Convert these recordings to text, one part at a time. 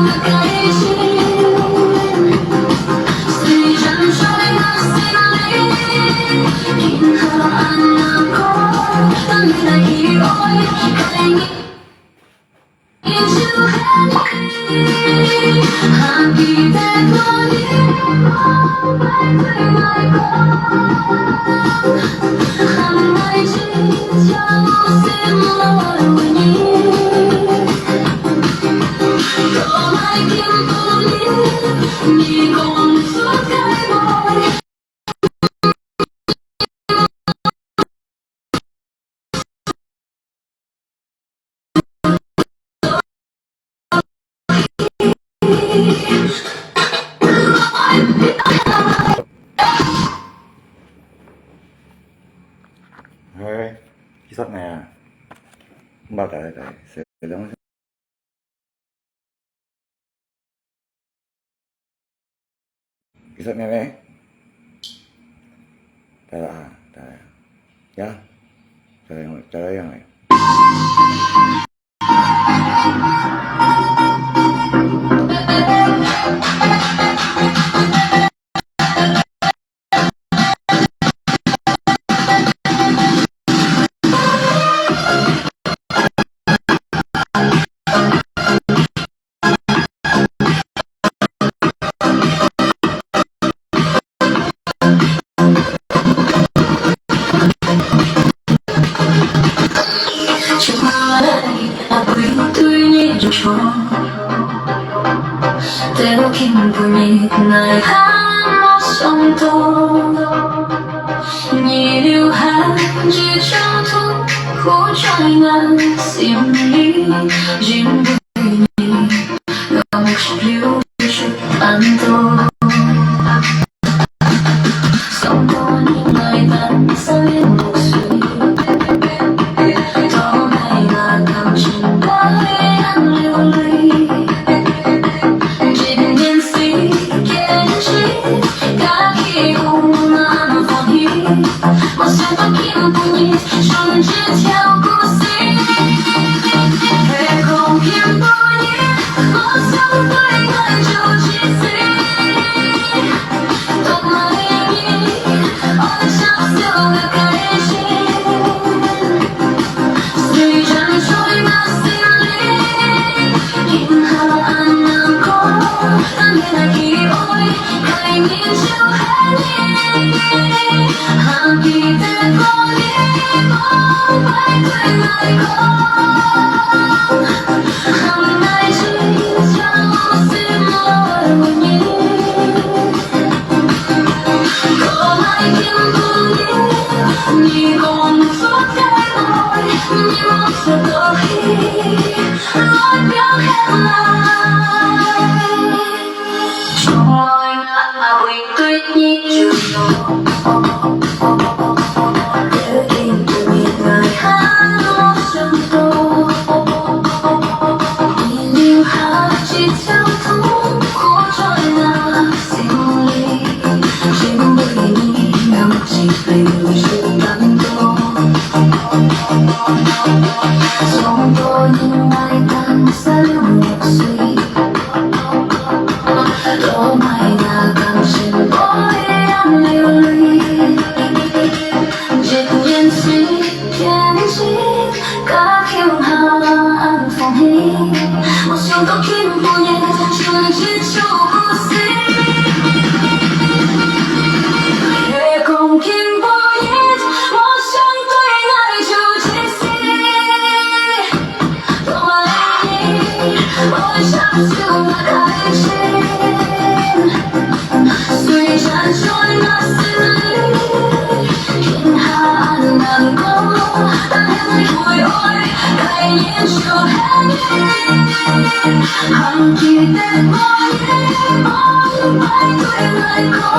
的改变。虽然说那心里，任何安那个，当你的意外，该你。Into heaven, happy that morning, by the night, I'm my dreams, you're similar with you. You're my company, you come to sky. Thôi, kỹ thuật này à? Bao tại sẽ lớn kỹ thuật này đấy. Tại ya, tại yang này. 때로 기분이 날 한번 정도 nhiêu chỉ trong thuốc của trái ngang xiêm lý riêng với nhị lòng chiều chút ăn tô sống có những ngày tan xa liên một suy đó này là cảm trình bởi ăn liều ly. Một số tóc kim bùi nhịp trong chiếc theo故事về không kim bùi nhịp một sống với ngài châu chỉ gì tóc mai đi ôi chắc siêu là cái gì suy chẳng trôi mà xin lý nhìn hà an nam có tan là khi ôi cái nhìn chiều hết đi. Happy that morning, by the night, I'm my dreams, you're similar with you. Có mai kim bùi nhị còn suốt cái môi như một giờ đôi lối biểu hẹn lại trong lối là buổi tuyết nhị chiều nổ. Sống tôi những ngày tan xa lưu một suy đổ mày là càng trình bối ăn liều ly triệt nhiên suy thiên chí cả khiêu hàng phòng hí một số tóc kim bùi nhẹ trường chiếc châu cô xí để cùng kim bùi nhẹ một sáng tuổi ngày châu chỉ xí tóc mai đi ôi chắc siêu là cái gì suy chẳng trôi mà xin lý khiến hà nàng có ta em vui ôi cái nhìn chiều hết hàng kỳ tên mỗi bóng bay tuổi người có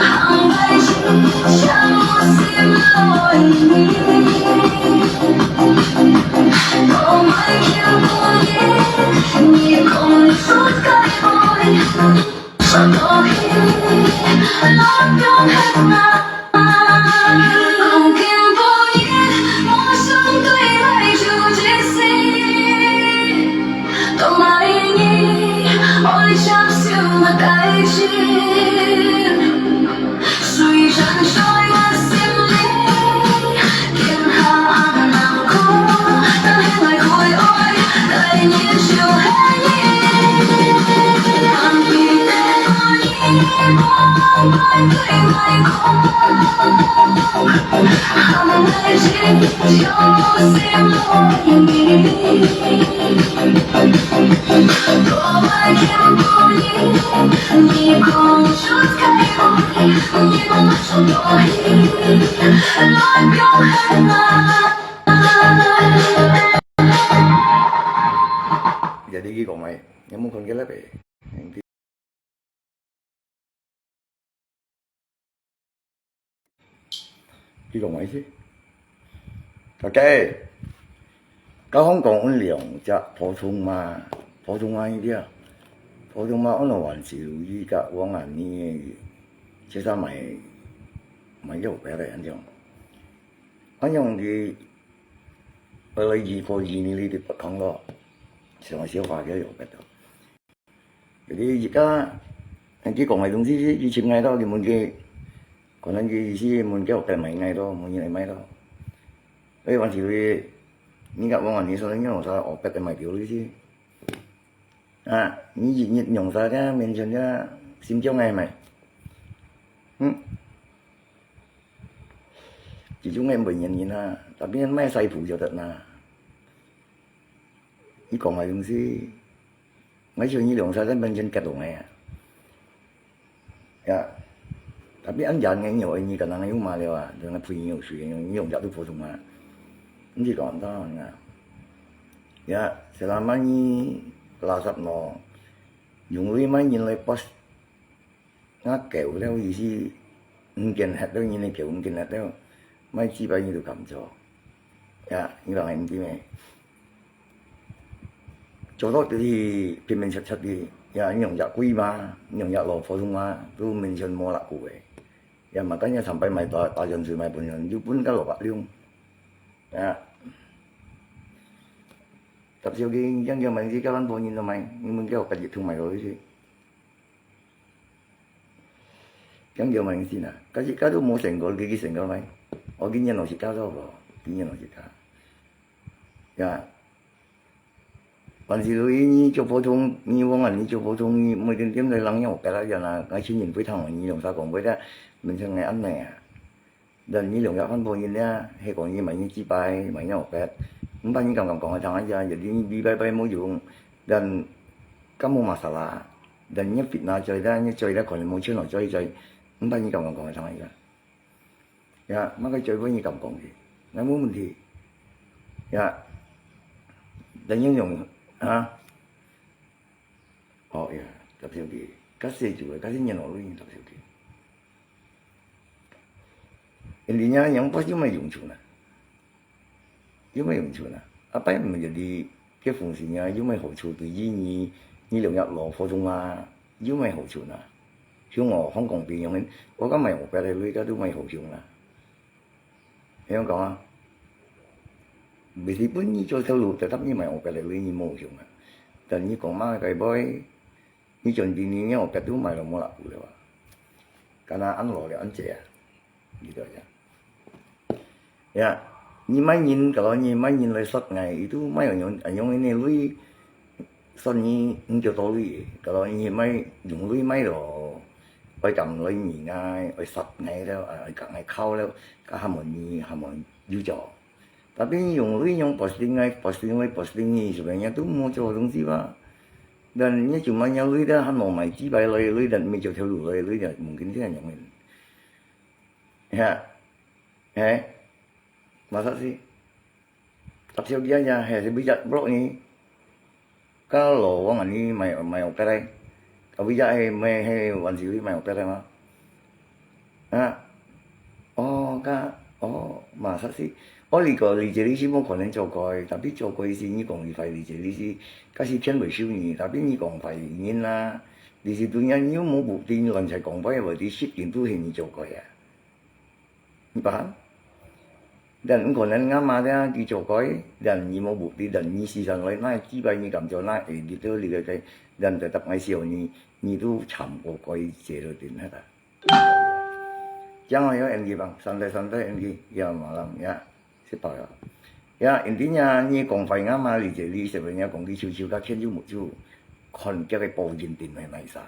hàng bay chỉ chẳng xin lỗi có mấy kiêu bùi nhị không suốt cái môi sao đôi lót trong hết ngàn không kim bùi nhị một sống tuổi lại dù chỉ xin 么带劲，水闪烁我心里，天下難過，但係為佢愛，帶你笑黑夜，看見的我已光，愛對為狂，含愛情就心我意。多爱天不应，你空出太容易，你梦中多疑，来表很难。 Jadi cái còn mày, em muốn con cái lớp này. Cái còn mày chứ. OK， 搞香港嗰兩隻普通話呢啲啊，普通話可能還是依家往年呢，即係咪一個嚟咁樣，咁樣嘅我哋過年呢啲不講咯，上小化嘅有嘅度，嗰啲而家啲講嘅東西以前嗌多嘅門嘅，可能嘅意思門嘅學嘅咪嗌多，門嘢嚟咪多，誒還是佢。 你gặp bọn anh sao nhớ sao ở cái mày biểu lý chứ à như gì nhịn nhồng sao cái mình chân ra xin cho ngày mày chỉ chúng em bình nhìn ha tapi nhân mấy say phủ cho thật là như còn mày đúng gì mấy chuyện như đường sao đến bên chân cắt đồ này à ya tapi anh dàn ngay nhiều anh như cái năng mà liệu à đừng là phì nhiều chuyện nhiều chợ tôi phổ thông mà chỉ còn đó là ya selama ni kelasap no dùng lý mấy nhìn lại post ngắt kẹo theo gì chứ mungkin hạt đâu nhìn lại kẹo mungkin hạt đâu mấy chi bao nhiêu được cầm cho ya như là em tí này chỗ đó thì mình thật đi ya nhung dạ quý mà nhung dạ lò phổ thông mà tôi mình chân mua lại của vậy ya mà cái nhà thằng bay mày ta dần rồi mày bận dần giúp bún cái lò bạc luôn ya tập siêu kia dân giờ mình chỉ có anh vô nhìn là mày nhưng mình cái học cái gì thương mày rồi chứ dân giờ mình xin à cái gì cái đó mua thành cái thành cái mày ở cái nhà nó chỉ cao đâu rồi cái nhà nó chỉ cao ya còn gì rồi như cho phổ thông như vong ảnh như cho phổ thông như mấy cái kiếm này lắng nhau cái đó giờ là cái chuyện nhìn với thằng như làm sao còn với đó mình sang ngày ăn này dan như lượng gặp anh vô nhìn ra hay còn như mày như chi bài mày nhau cái không bao nhiêu còn ở thằng ấy jadi đi bay mua dụng dan kamu masalah dan nya fitnah chơi ra còn một chuyện nào chơi không bao nhiêu còn ở thằng ấy ya mấy cái chơi với như còn gì nó muốn mình thì ya dan những dùng ha ya tập siêu kỳ các xe chủ các xe nhân luôn tập siêu kỳ intinya yang pasti cuma dùng chủ này cuma dùng chủ này apa yang menjadi cái fungsinya cuma hỗ trợ对于你留入羅普通話cuma hỗ trợ啦像我香港邊樣我今咪學嘅你而家都咪好用啦你講啊vì thì bốn như cho theo luật thấp như mày học cái này như mồ dùng à,但như còn mang cái boy như chuẩn bị như học cái thứ mày là mua lại rồi à, cái nào ăn lò thì ăn chè, gì đó chứ, ya, như mấy nhìn cái đó như mấy nhìn lại sốt ngày itu mấy anh dùng này lui sốt như cho tôi lui, cái đó như mấy dùng lui mấy rồi, phải cầm lui nhìn ngay, phải sốt ngày đó, cả ngày khâu đó, cả hàm mồn dữ dội. Tapi yung posting ni sebenarnya tu mau coba dong sih pak dan nya cuma yang lui dah han mau mai chi bai lui dan mi coba theo lui dah mungkin dia yang main ya masa sih tapi dia aja saya bijak blog ni kalau orang ni mai operai kalau bijak mai wan sih mai operai mah masa sih我呢個理解律師冇可能做過，特別做過是你講你費理解律師，嗰是偏為少年，特別你講費原因啦，你是對人要冇目的亂齊講法，或者設定都係你做過呀，你白？ dan còn nên ngắm mà thế đi chỗ coi dan ni mau bukti dan ni si sang lại nai chỉ bài ni cầm cho nai đi tới đi cái dan tetap ngay siêu ni tu chăm của coi chế rồi tiền hết à jangan ya MG bang santai-santai MG ya malam ya siapa ya ya intinya ni kong phải ngắm mà lý giải lý sebenarnya kong đi chiêu chiêu các thiên du một chu còn cái bộ diện tiền này này sao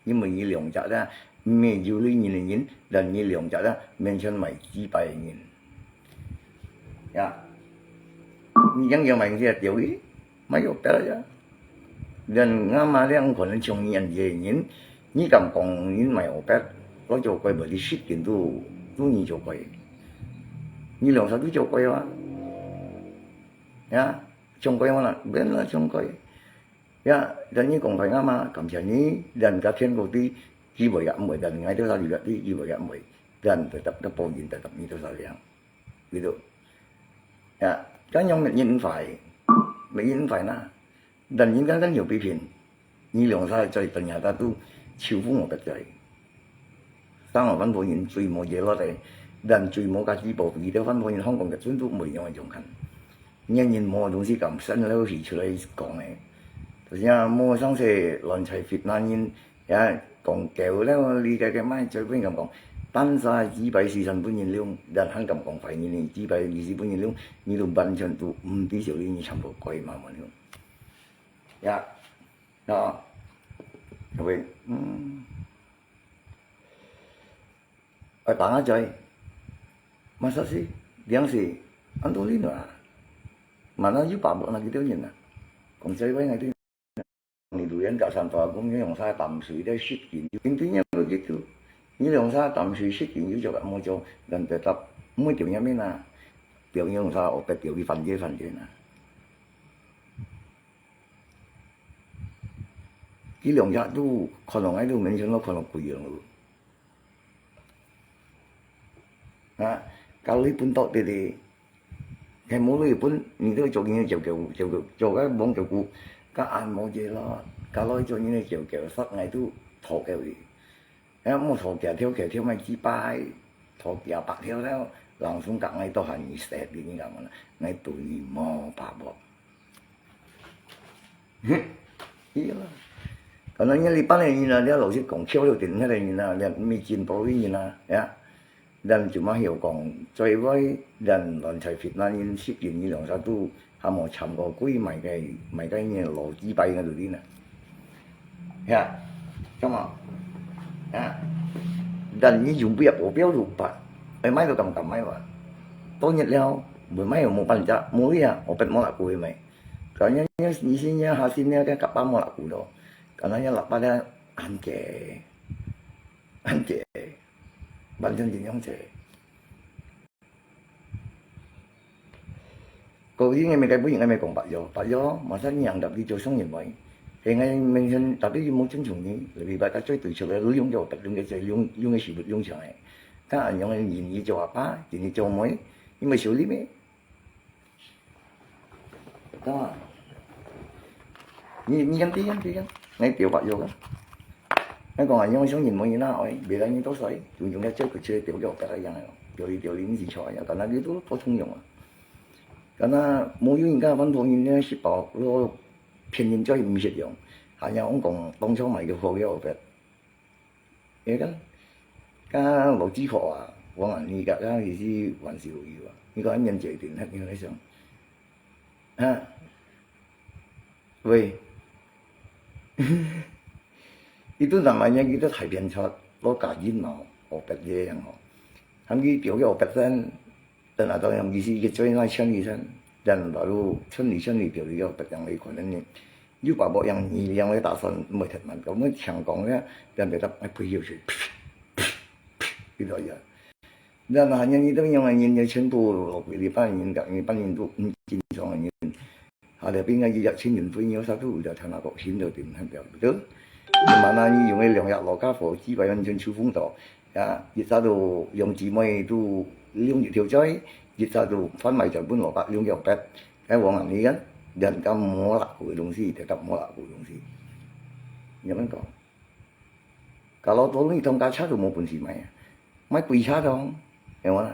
nhưng mà như lượng trả ra mình dù lý nhìn nhìn dan như lượng trả ra mình chân mày chỉ bài nhìn ya những yang mình kia tiểu ý mấy cái đó ya dan ngắm mà đấy ông còn trong nhận về nhìn như cầm còn nhìn mày ở bên có chỗ quay bởi đi ship tiền tu như chỗ quay như lượng sao tu chỗ quay mà ya trong quay mà là bên là trong quay ya dan như còn phải ngắm mà cảm nhận như dan các thiên cổ ti chỉ bởi gặp mới dan ngay tới sao đi gặp đi chỉ bởi gặp mới dan tetap nó bao nhiêu tetap như tới sao liền gitu ya cá nhân mình nhìn phải na dan nhìn cái nhiều bị phiền như lượng sao chơi tận nhà ta tu chịu phú một cái chơi當我揾到現最冇嘢攞嚟，人最冇價值部而家揾到現香港嘅專都冇樣用緊，仍然冇東西咁新咧提出嚟講嘅。頭先啊，冇相識亂齊別難現也講舊咧，我理解嘅咩最邊咁講，單晒紙幣是神本現了，人肯咁講費現紙幣二是本現了，你度笨場度唔必少呢全部貴慢慢了，呀，啊，喂，tanga coy masa sih yang si Antolino mana you pabok na gitu nhìn nè còn chơi với ngày thứ này tụi anh cả sản phẩm cũng như dòng xa tầm suy để ship kiện intinya begitu như dòng xa tầm suy ship kiện cho bạn mua cho dan tetap mỗi tiểu nhóm na tiểu như dòng xa ở cái tiểu bị phần dưới nè cái lượng giá tu còn lòng ấy tu mình cho nó còn lòng quỷ rồi kali pun tak tadi, cái mối pun ni tu cho những cho cái bóng cho cụ, cái ăn món gì lo, kalau cho những kiểu sắc ngày tu thọ kiểu gì, em mua thọ theo mấy chỉ bài, thọ kiểu bạc theo đó, lòng xuống cả ngày to hành như sẹp đi như vậy mà, ngày tụi ni mò bà bọ, iya lah. Kalau ni lipat ni na dia lalu kong kêu được tiền thế này na, dia mi chín bò ni na, ya. Dan cuma hiểu còn chơi với dan lần chạy Việt Nam in ship kiện như lượng sao tu ham một chậm có quý mấy cái như lộ chi bay ngay được đi nè ya come on ya dan như dùng việc của béo rụt bạc mấy tôi cầm máy mà tôi nhận leo bởi mấy một phần chả muối à một phần món là cùi mày còn như xin nhá hà xin nhá cái cặp ba món là cùi đó còn nó như là ba đã ăn chè bản thân thì không thể cô với ngay mấy cái bữa ngày mấy còn bạc gió mà sao nhận được đi chỗ sống như vậy thì ngay mình xin tập đi muốn chứng chủng như vì vậy các chơi từ trước là luôn cho tập luôn cái chơi luôn cái sự việc luôn chẳng này các anh những nhìn như cho bá thì như cho mới nhưng mà xử lý mấy đó như nhắn tí ngay tiểu bạc vô đó cái còn anh sống nhìn mọi người nào ấy bị đánh như tốt sấy dùng cái chơi của chơi tiểu cho cái này rồi tiểu lính gì chọi còn nó biết tốt có thông dụng còn nó mỗi những cái vấn đề như ship bảo rồi phiền nhìn cho mình sử dụng hay là ông còn đông số mày cái hồ cái vậy cái lộ chí khổ à quang anh đi cả cái gì玩笑gì à你個人借tiền hết như thế xong ha vậy itu namanya kita haibian shot lo kajian mau obat dia yang mau kami biểu obat kan dan ada yang gizi kecuali naik dan baru chân lý biểu obat yang lain còn nên như bà bộ yang lấy打算mới thật mà có mới chẳng còn nữa dan tetap phải hiểu sự cái đó vậy dan hanya itu yang nhìn全部di depan itu kinh doanh nhìn ada pinggir jadi cinta punya satu udah tanah kok cinta tim hampir betul mana ni dùng cái lượng nhạc lò cá phổ chỉ bài văn chân chú phúng tỏ ya dịch ra đồ dùng chỉ mấy tu liêu nhiệt thiểu chơi dịch ra đồ phát mày chọn bún lò bạc liêu nhiều pet cái bọn làm gì á dần cả mua lạc của đồng si thì tập mua lạc của đồng si nhớ mấy con kalau tôi thông cá sát được một phần gì mày mấy quỳ sát không hiểu không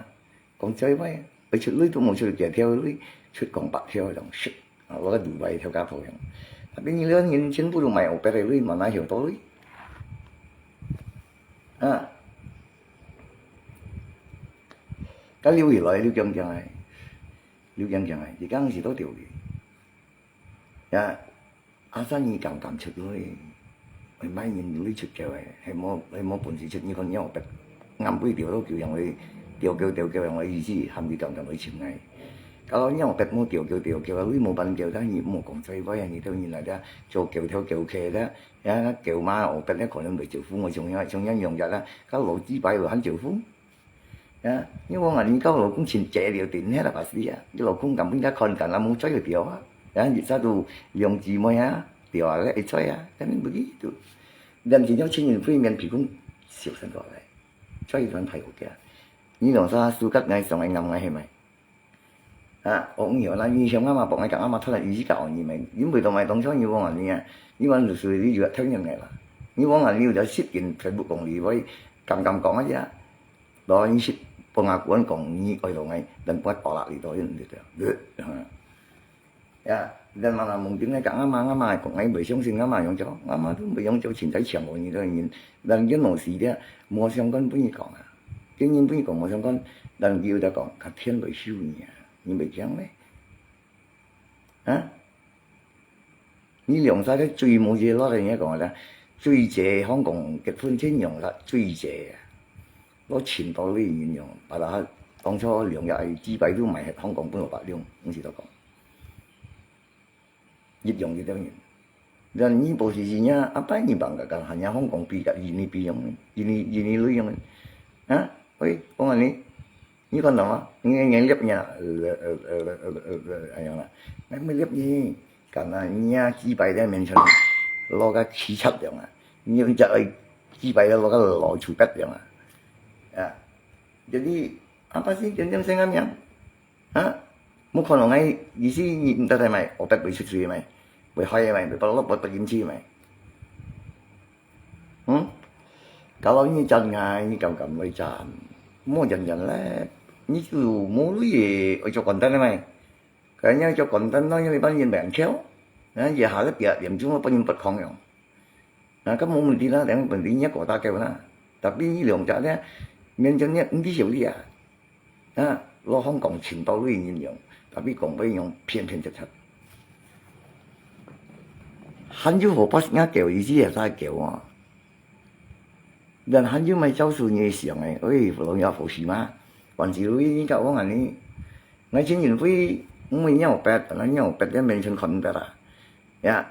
còn chơi với 出女都冇出嘅，跳女出港白跳同識，攞個杜拜跳家婆樣。tapi ni lah ni cen pun mai opera lui mana hiểu tối cái lưu gì lại lưu chân này thì cái gì đó điều gì ya san ni cảm chụp lui mày mai nhìn lui chụp kêu hay mua本事出呢個音樂啱杯調都叫人去調人去意思含住感去前藝。Kalau nya opet mo kiều lui mo ban kiều ta ni mo kong sai vai ni tao nhìn lại ra cho kiều theo kiều khe đó ya kiều ma opet nó còn bị triệu phú ngồi trong用日啦các老資擺喺triệu phú ya nhưng mà你các老公前借了tiền hết là bà sĩ à cái老公cầm bên ra con cả là muốn chơi được điều á ya dịch ra tu用字mới á điều à lại chơi á cái nên begitu dan chỉ nhớ trên nhìn phi miền cũng xỉu sân gọi lại chơi vẫn phải ok như lòng sa su cắt ngay xong anh ngầm ngay hay mày我唔hiểu là như xong mà bọn anh cảm mà thật là ý cả gì mày những người tụi mày tổng số như bọn anh nha như bọn được xử lý dựa theo nhân này là như bọn anh như đã ship kiện Facebook còn gì với cầm còn chứ đó như ship bọn anh của anh còn như ở đâu ngay đừng bắt bỏ lại đi thôi được ya dan mana mungkin cái ngama còn ngay bị sống sinh ngama giống chó ngama tuh bị giống chó chính thấy chẳng như thế nhìn dan cái nổ xì đấy mua xong con bây giờ còn cái nhìn bây giờ còn mua xong con dan kêu đã còn cả thiên bị siêu nhỉ như bị chán đấy呢兩世咧最冇嘢攞嚟一講啦，最謝香港結婚先用啦，最謝攞錢袋呢樣用，把它當初兩日係資幣都唔係香港本來白兩，咁時都講，越用越多人。dan ini posisinya apa ini banggakan hanya Hong Kong pi kat ini lu yang oi kong ini con nào nghe liếp nhà anh là mới liếp gì cả là nhà chi bài đây mình chọn lo cái khí chất vậy mà nhưng trời chi bài lo cái lò chủ bếp vậy mà jadi apa sih jangan sengamnya một con ngay ý gì nhìn ta thấy mày ở bếp bị sụt mày bị hơi mày bị bao lốp bị kim chi mày kalau ini chân ngày như cầm lấy chân mua dần lên như kiểu mua cái gì ở cho content này mày cái nhá cho content nó như bao nhiêu bạn khéo giờ hạ lớp giờ điểm chúng nó bao nhiêu bật không rồi cái môn mình đi đó để mình đi nhắc của ta kêu nó tapi ini lượng trả đấy miền chân nhá đi hiểu gì lo không còn trình độ cái gì nhiều tapi còn bây giờ偏chất 한주 호파스가 깨워 이지에 다 깨워 dan 한주 mai cháu su như xiang này ơi phụ nữ phụ sĩ mà còn chỉ lui những cậu anh ấy ngay trên nhìn với mình nhau bẹt nó nhau bẹt cái mình chân khẩn bẹt ya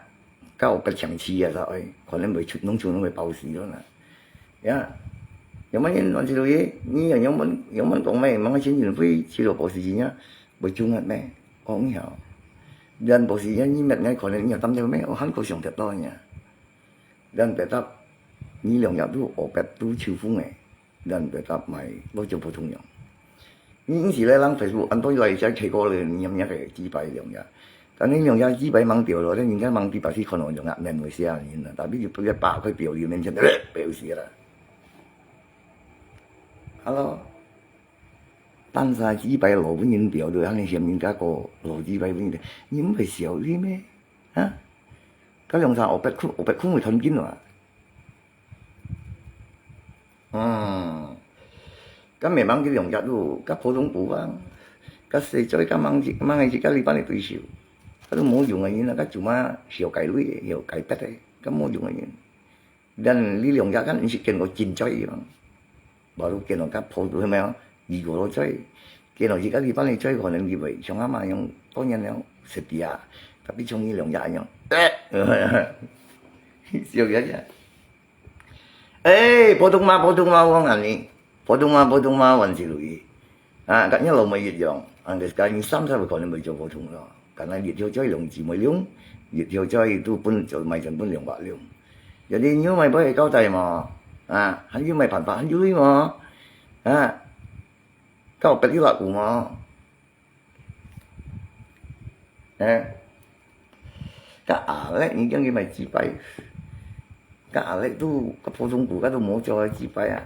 cậu bẹt chẳng chi à rồi còn nên bị chút nông trường nó bị bao xì đó nè ya giống mấy anh chỉ lui như là giống mình còn mấy mà ngay trên nhìn với chỉ đồ bao xì gì nhá bị chung hết mẹ không hiểu dan posisinya ni met ngay còn những nhà tâm cho mấy hắn có sống thật to nha dan bẹt tập như lượng nhập tu ở bẹt tu chiêu phung này dan bẹt tập mày lo cho phổ thông nhau những gì lại lăng Facebook anh tôi lại sẽ thấy có lên nhầm nhá cái chỉ bài lượng nhập但呢樣嘢只俾掹掉咗咧，而家掹啲白絲可能用壓命嚟試下先啦，但係要一爆佢表面出嚟，表示啦。Hello， 單晒紙幣羅本人表到，肯定上面加個羅紙幣本人，你唔係小啲咩？咁用晒我白空會吞堅喎。咁未掹啲用日喎，咁普通股啊，咁四再加掹係自家你班嚟對笑。Kalau mau dùng cái này các cuma hiểu cái lưới hiểu cái pet đấy các mau dùng cái này dan lý lượng kan chỉ cần có chín chơi mà baru kena các phô tụi em gì của nó chơi kena chỉ các đi bán chơi còn làm gì vậy xong mà yang có nhân nhau setia tapi trong lý lượng nhau siêu vậy chứ phổ thông ma không anh đi phổ thông ma vẫn chỉ lùi các nhà lâu mấy việc rồi anh cái những sáu tháng còn làm mấy chỗ phổ thông rồi karena dia chơi lượng chỉ mấy liung, dia chơi tu pun chơi mấy chân pun lượng bạc liung. Jadi như mày bởi cao tay mà, hắn như mày phản phản hắn dưới mà, cao bẹt cái lạc của mà, cái đấy những cái mày chỉ bay, cái đấy tu cái phổ thông của cái tu muốn cho chỉ bay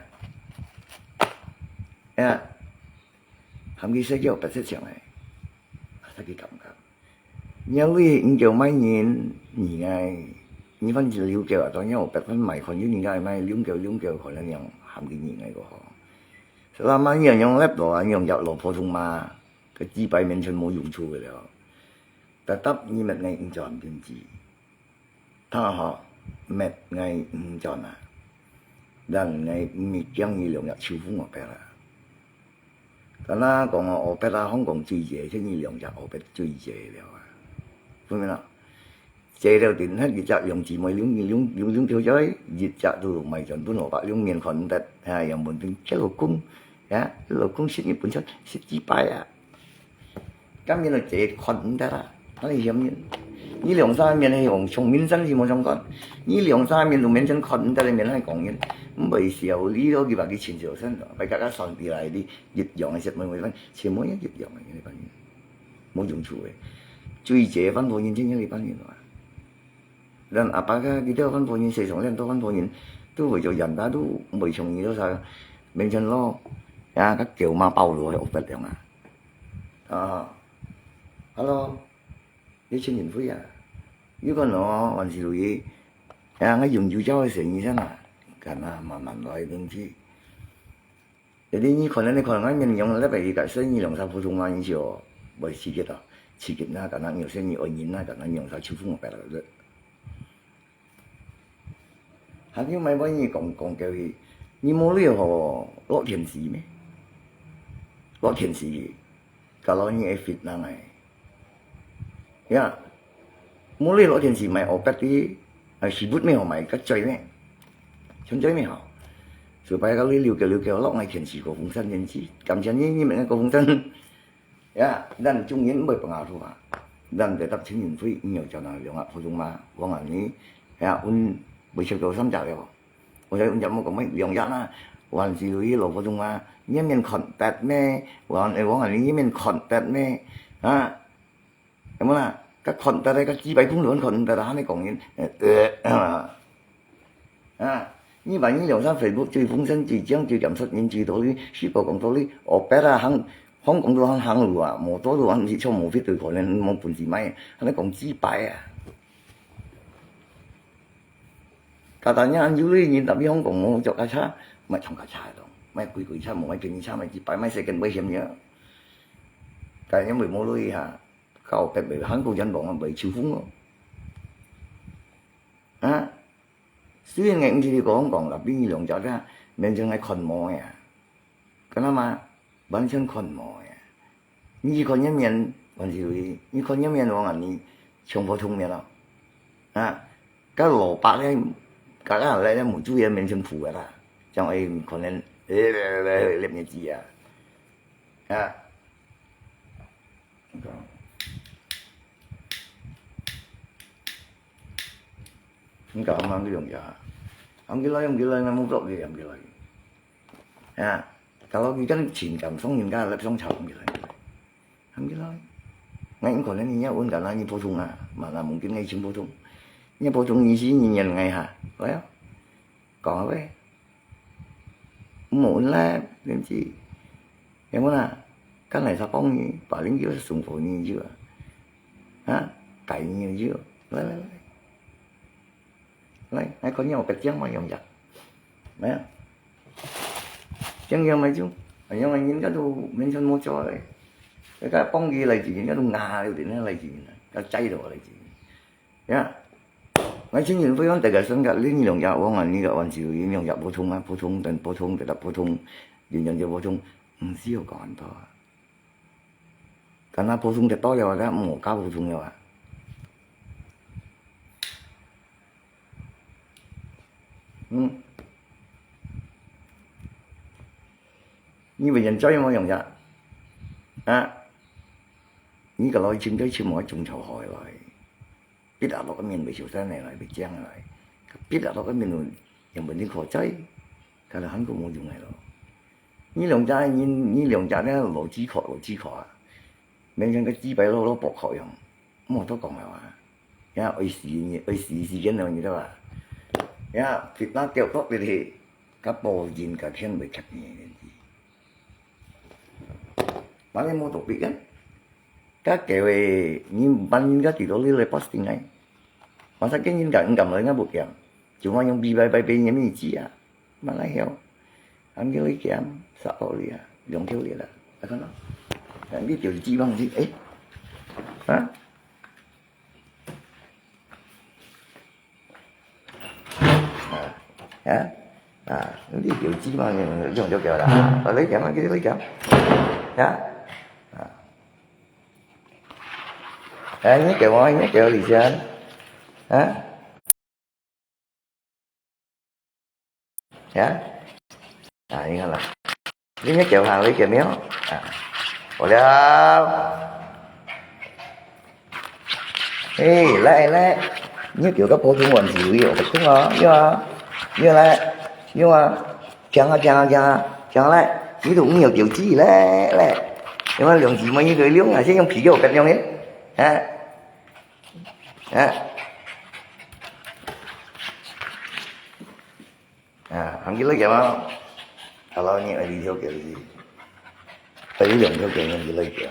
含佢社交特色上嚟，得佢感覺。因為你叫乜嘢而你分治了叫啊，當然我百分埋คน於而家係咪兩叫可能樣含佢而個嗬。selama ini yang laptop yang jauh lo potong mah kejipai mention mau dùng chu rồi, tetap như một ngày chọn biên chỉ, thà họ một ngày chọn à, dan ngày mi chẳng như lượng chịu phung ở bên là, karena còn ở bên là Hong Kong chui dễ chứ như lượng ở bên chui dễ rồi, phải không nào? Dễ đầu tiên hết dịch dùng chỉ mới lúng theo giới dịch từ mày chọn tuần họ bảo lúng miền khẩn đất hay yang muốn tính chế độ cung, ya chế độ cung xịt như bún chốt xịt chỉ bài à, cái miền là chế khẩn đất à, nó là hiếm nhiên, như lượng sa miền hay dùng trong miền dân thì một trong con, như lượng sa miền dùng miền dân khẩn đất là miền hay còn nhiên, bởi siêu lý đó cái cái chuyện siêu sinh, phải các sản phẩm lại đi dịch dùng hay xịt mới phân, chỉ mỗi những dịch dùng này như vậy, mỗi dùng chủ ấy, chui chế phân phối nhân chính như vậy như vậy. Dan apakah kita kan punya sesuatu tu kan punya tu bây giờ dần ta tu mười chồng gì đó sao bên trên lo ya các kiểu mà bao rồi ổn định mà hello đi trên nhìn vui à nếu con nó hoàn sự gì ya cái dùng chú cháu sự như thế nào cả na mà nói đừng chi jadi ni còn này còn cái mình dùng lấy về cái sinh như lòng sao phổ thông mà như kiểu bởi chi tiết đó chi tiết na cả na nhiều sinh như ở nhìn na cả na dùng sao chịu phung một cái là hả chứ mày bao nhiêu còn kêu gì你冇理由攞電視咩？攞電視，搞到你 fit 啦咪，呀，冇理由攞電視咪學得啲係書本咩學咪個嘴咩？想嘴咩學？supaya kali liu kêu lóc ngay電視個風聲認知，咁樣你明個風聲，呀，dan中間冇pengaruh啊，dan tetap chính phủ nhiều cho nó lượng phổ thông mà, còn anh ấy, ya, bây giờ tôi sắm chào rồi. Tôi thấy ông có mấy dòng dắt á, hoàn sự ý lộ phổ thông mà, nhớ mình contact mẹ, hoàn anh nhớ mình contact mẹ, em muốn là các contact đây các chi bảy cũng luôn contact đó này còn như vậy như dòng sang Facebook chơi phong sinh chơi chương chơi cảm xúc những chơi đó đi, ship vào công ty đi, ở bên là hàng công ty hàng lúa, một số lúa anh chỉ cho một phía từ khỏi lên một phần gì mấy, anh ấy còn chi bảy à. Katanya Anjuli nhìn tập Hong Kong mau cho kaca, mày không kaca đâu, mày quỳ cha một mày chuyện cha mày chỉ phải mày second base hiểm nhớ, cái những người mua lui hả, cầu cái bị hắn cô dân bọn bị chịu phúng rồi, xuyên ngày thì có Hong Kong là biến lượng cho ra, bên trên này còn mồi à, cái mà bên trên còn mồi à, như con nhân miền, còn gì như con nhân miền bọn anh đi trong phổ thông miền đâu, cái lỗ bạc này cả cái này là một chú ý mình chân phủ là trong ấy còn nên làm như gì không có mang cái đường giờ ông cái lời nó muốn rộn gì làm cái lời kalau kita cinta cảm sống nhìn ra là sống chào cái lời không cái lời ngay còn nên nhớ uống cả là như phổ thông mà là một cái ngay chứng phổ thông như phổ thông như gì nhìn ngày hả phải không có vậy muốn là làm gì em muốn là cái này sao bông như bảo lính giữa sùng phổ như chưa cày như chưa lấy hay có nhiều cái tiếng mà dòng dặt đấy tiếng dòng mấy chú nhưng mà những cái đồ bên trên mua cho đấy cái bông gì là gì những cái đồ ngà thì nó là gì cái cháy đồ là gì ngay chính những với vấn đề cái sinh hoạt liên lượng giáo quan anh như là anh chịu liên lượng giáo phổ thông thì tập phổ thông liên lượng giáo phổ thông không siêu còn thôi karena phổ thông thì to rồi đó một cao phổ thông rồi như vậy nhân chơi mà dùng vậy như cái loại chim chơi chim mỗi chung chào hỏi rồi biết là cái miền bị chịu thế này lại bị chăng lại biết là cái miền dùng bệnh đi khỏi cháy cái là hắn cũng muốn dùng này rồi như lượng trái này lộ chí khỏi bên trên cái chí bảy nó bọc khỏi không một số còn là ya ở xì cái nào như thế là ya thịt nó kêu tốt thì các bộ nhìn cả thiên bị chặt nhẹ Makanya mau topik kan, các kẹo nhìn bắn các chỉ đó lấy posting này, masa cái nhìn cả cầm lấy ngã bộ kẹo, chúng nó dùng bi bay nhắm gì chỉ à, mà lại hiểu, anh cái lấy kẹo sợ rồi à, dùng theo liền là không nó, anh biết kiểu chi bằng gì ấy, hả? Hả? Nó biết kiểu chi bằng dùng cho kẹo đã, lấy kẹo cái lấy kẹo, hả? Nhớ kẹo ơi, nhớ kẹo gì sao? Hả? Hả? Như là nhớ kẹo hàng lấy kẹo méo. Ủa đâu? Ê, lại. Nhớ kẹo các cô trung quần chỉ hiểu phải không đó? Như là chẳng lại. Ví dụ nhiều kiểu chi lại. Nhưng mà lượng chỉ mấy người liếng là sẽ không khí dầu cạnh nhau hết. Hả? Không chỉ lấy kẹo không? Kalau như đi theo kiểu gì? Phải dùng theo kiểu như lấy kẹo.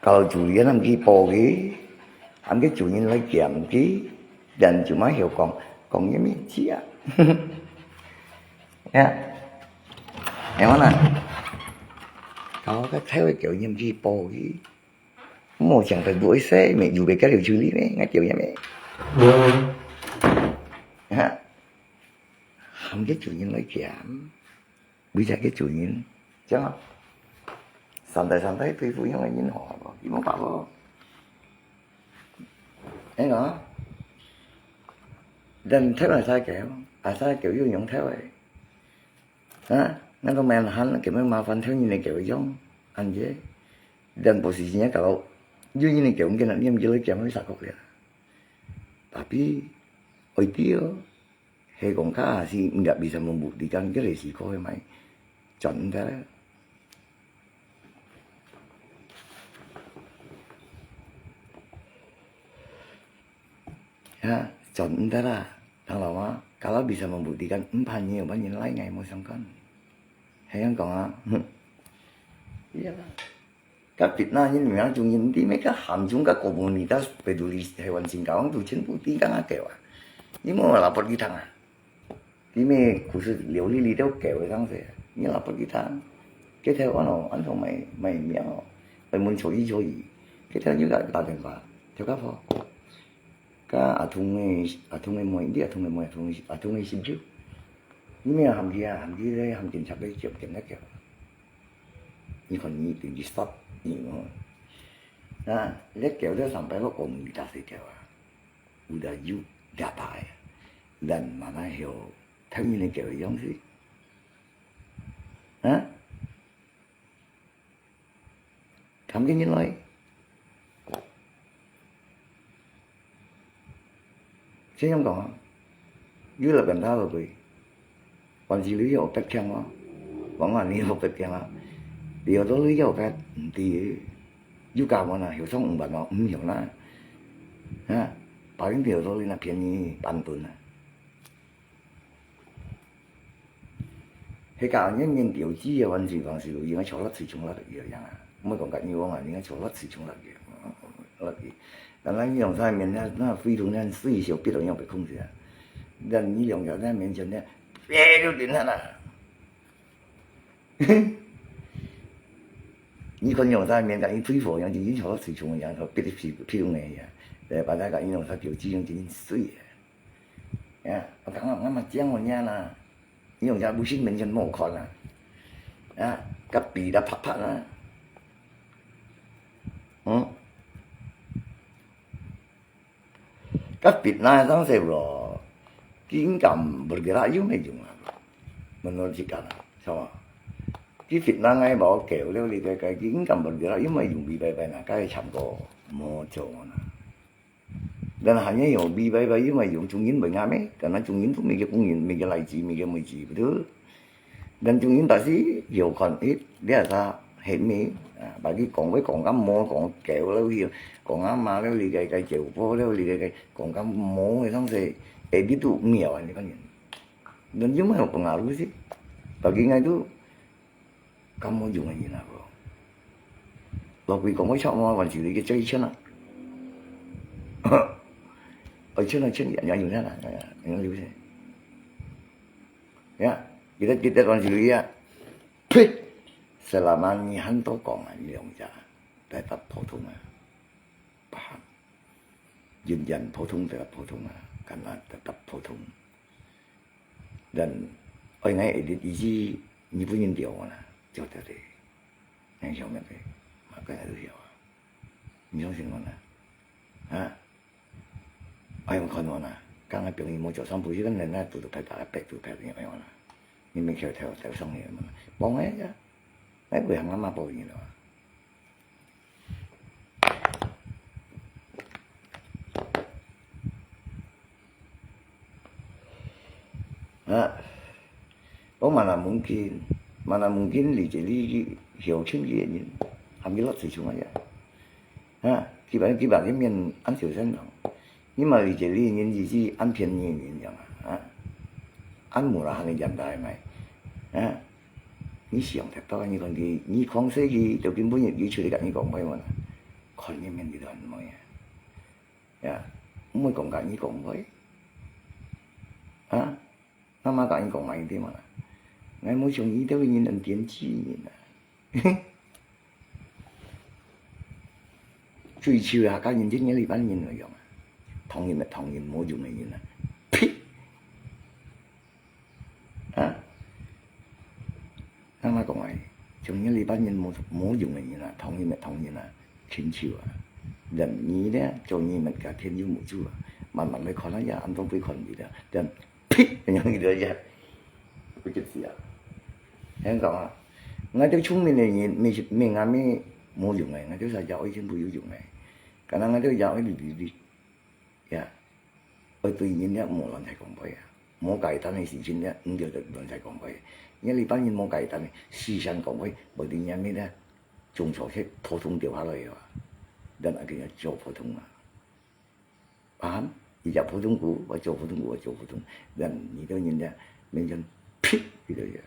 Kalau chủ yếu làm cái bò cái chủ nhân lấy kẹo cái dan cuma hiểu còn như mấy chi à? Em mana? Kalau các theo cái kiểu như cái bò cái mau chẳng phải đuổi xe mẹ dù về các điều xử lý đấy ngay kiểu như mẹ. Không cái chủ nhân lấy kẹm bisa cái chủ nhân chứ không santai tùy vui yang nhìn họ gimana pak lo đó dan theo là sai kẹo sai kiểu vô nhận theo vậy nó có men là hắn kiểu mà phân theo như này kiểu giống anh dễ dan posisinya kalau vô như này kiểu mungkin dia menjelek kẹo mới sakok ya tapi itu Hegong sih nggak bisa membuktikan cái resiko mày chọn cái chọn cái là kalau bisa membuktikan banyak lain ngày mau sangkan hay không còn iya các Việt Nam như mình chung nhìn tí mấy cái hàm chung các komunitas peduli hewan singkawang tuh chính putih kan kẹo nhưng mà lapor kita Dime khusus liều li đâu kẹo sang sẽ như là bất kỳ thang cái theo anh không mày miệng mày muốn chỗ gì cái theo như là tạo tiền quả theo các phò các thùng này mồi đi thùng này xin trước nhưng mà hàm gì đây hàm tiền sắp đây chụp tiền đó kẹo như còn như tiền gì stop như mà lấy kẹo đó sampai lo còn người ta sẽ kẹo udah data dan mana hiểu theo như này kiểu giống gì không cái như nói chứ không còn dưới là gần đó rồi vì còn gì lý do tất cả nó vẫn là nhiều tất cả nó điều đó lý do cái thì dù cao mà là hiểu xong bạn nó không hiểu nó bảo những điều đó là phiền như bản tuần Thế cả những nghiên cứu chi vấn đề bằng sự应该朝了始终了的一样啊，没讲緊要啊，應該朝了始終了嘅，了嘅。但係呢兩在面呢，那非常呢細小必然要被控制啊。但呢兩條在面前呢，別就點啦。你看兩在面嘅，你推火樣就已經朝了始終嘅樣，佢必定필요嘅嘢，把大家呢兩條條資料點碎啊，我講我咪講我嘢啦。你用在不是面前冇看啊，個鼻都拍啊，個鼻那當時咯，應該bergerak juga juga, menurut kita, sama. Cái Việt Nam ngay bảo kẹo đâu thì cái應該bergerak juga dùng bị bay là cái chậm cổ mò chỗ nè. Dan hanya yang bi bay bay mà dùng trung yến bởi ngam ấy, karena trung yến tuh mình cái lại chỉ betul. Dan trung yến pasti hiểu còn ít, dia là hiện mi, bagi còn cái mò còn kẹo lâu gì, còn cái mà lâu gì cái kẹo po lâu gì cái còn cái mò cái xong rồi, biết tụ nhiều anh con nhìn. Dan cuma pengaruh sih, bagi ngay tuh Kamu dùng gì nào rồi? Lộc vì có mấy chọn mà còn xử lý cái chơi chân à? Ở chân là chân nhỏ dùng thế nào? Nó lưu thế. Ya, kita orang xử lý à? Selama ni hantu còn là nhiều giả, tại tập phổ thông à, paham?ยืนยันphổ thông tại tập phổ thông à, karena tetap phổ thông. Dan orang lain edit isi ni pun yang dia mana, jauh dari, yang jauh mana, maka ada dia. Ni orang sini mana? Ha? Orang kan mana? Kalau nak pergi mau jauh sampai sini kan nena tu pai pai pai tu pai ni orang mana? Ni mereka theo sang ni mana? Bong aja. Mấy bữa hàng mà bồi như đó. Mana mungkin di jadi hiểu chân gì nhìn, ham cái lót gì chúng aja. Khi bạn cái miền ăn tiểu sinh đó, nhưng mà di jadi nhìn gì ăn phiền nhìn vậy mà, ăn mù là hàng dân đại mày,你想太多，你講啲，你講死佢就根本要處理緊，你講咩話？看你面對人咩呀？唔會講緊你講咩？啊？啱啱講你講咩啲嘛？我冇從呢度nhìn人點知啊？最少下家人啲嘢你班人嚟用，同人咪同人，冇用嚟人啊！呸！啊？Nó nói còn vậy, chúng những lý bác nhân muốn dùng này như là thông như mẹ thông như là khiến chịu à, đần nhí đấy, cho như mình cả thiên như một chú à, mà lấy khó lắm giờ anh không biết còn gì đó, đần pít những cái đó vậy, cái chuyện gì à, em講啊，我哋聰明嘅人未啱咩冇用嘅，我哋實有一啲冇用嘅，可能我哋有一啲呀，我對人咧冇亂係講佢啊，冇計單嘅事情咧，唔叫做亂係講佢。因為你班人冇計等，思想講開，無論有咩咧，種錯識普通掉下來嘅話，人係叫做普通啊，啱？而家普通股，我做普通股，我做普通，人而家人咧，名人撇呢度嘢，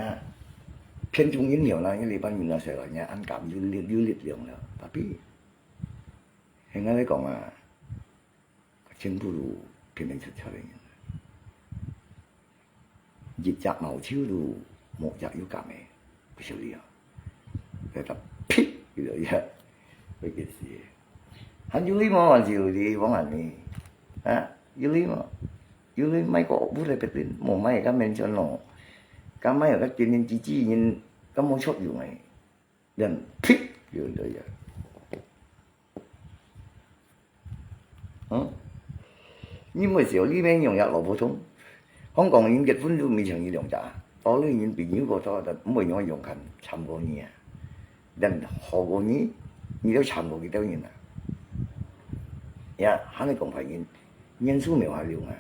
啊，偏重飲料啦，因為你班人啊成日咧ăn cảm要力量啦，tapi，係我哋講啊，真不如拼命出嚟人。dịch giặc màu chiếu đồ một giặc yếu cảm ấy cái xử lý người ta pít cái đó vậy cái gì hắn xử lý mà còn chịu thì vẫn là gì xử lý mấy có bút lại bật lên một mấy cái men cho nó cái mấy ở các chuyện nhân chỉ nhân cái món sốt dùng này đần pít cái đó vậy nhưng mà xử lý mấy nhộng giặc là phổ thông香港已經結婚都未曾要用咋，我呢已經變咗個咗，就唔會用用近慘過你啊！人學過你都慘過幾多年啊？呀，肯定講發現人數沒有用啊！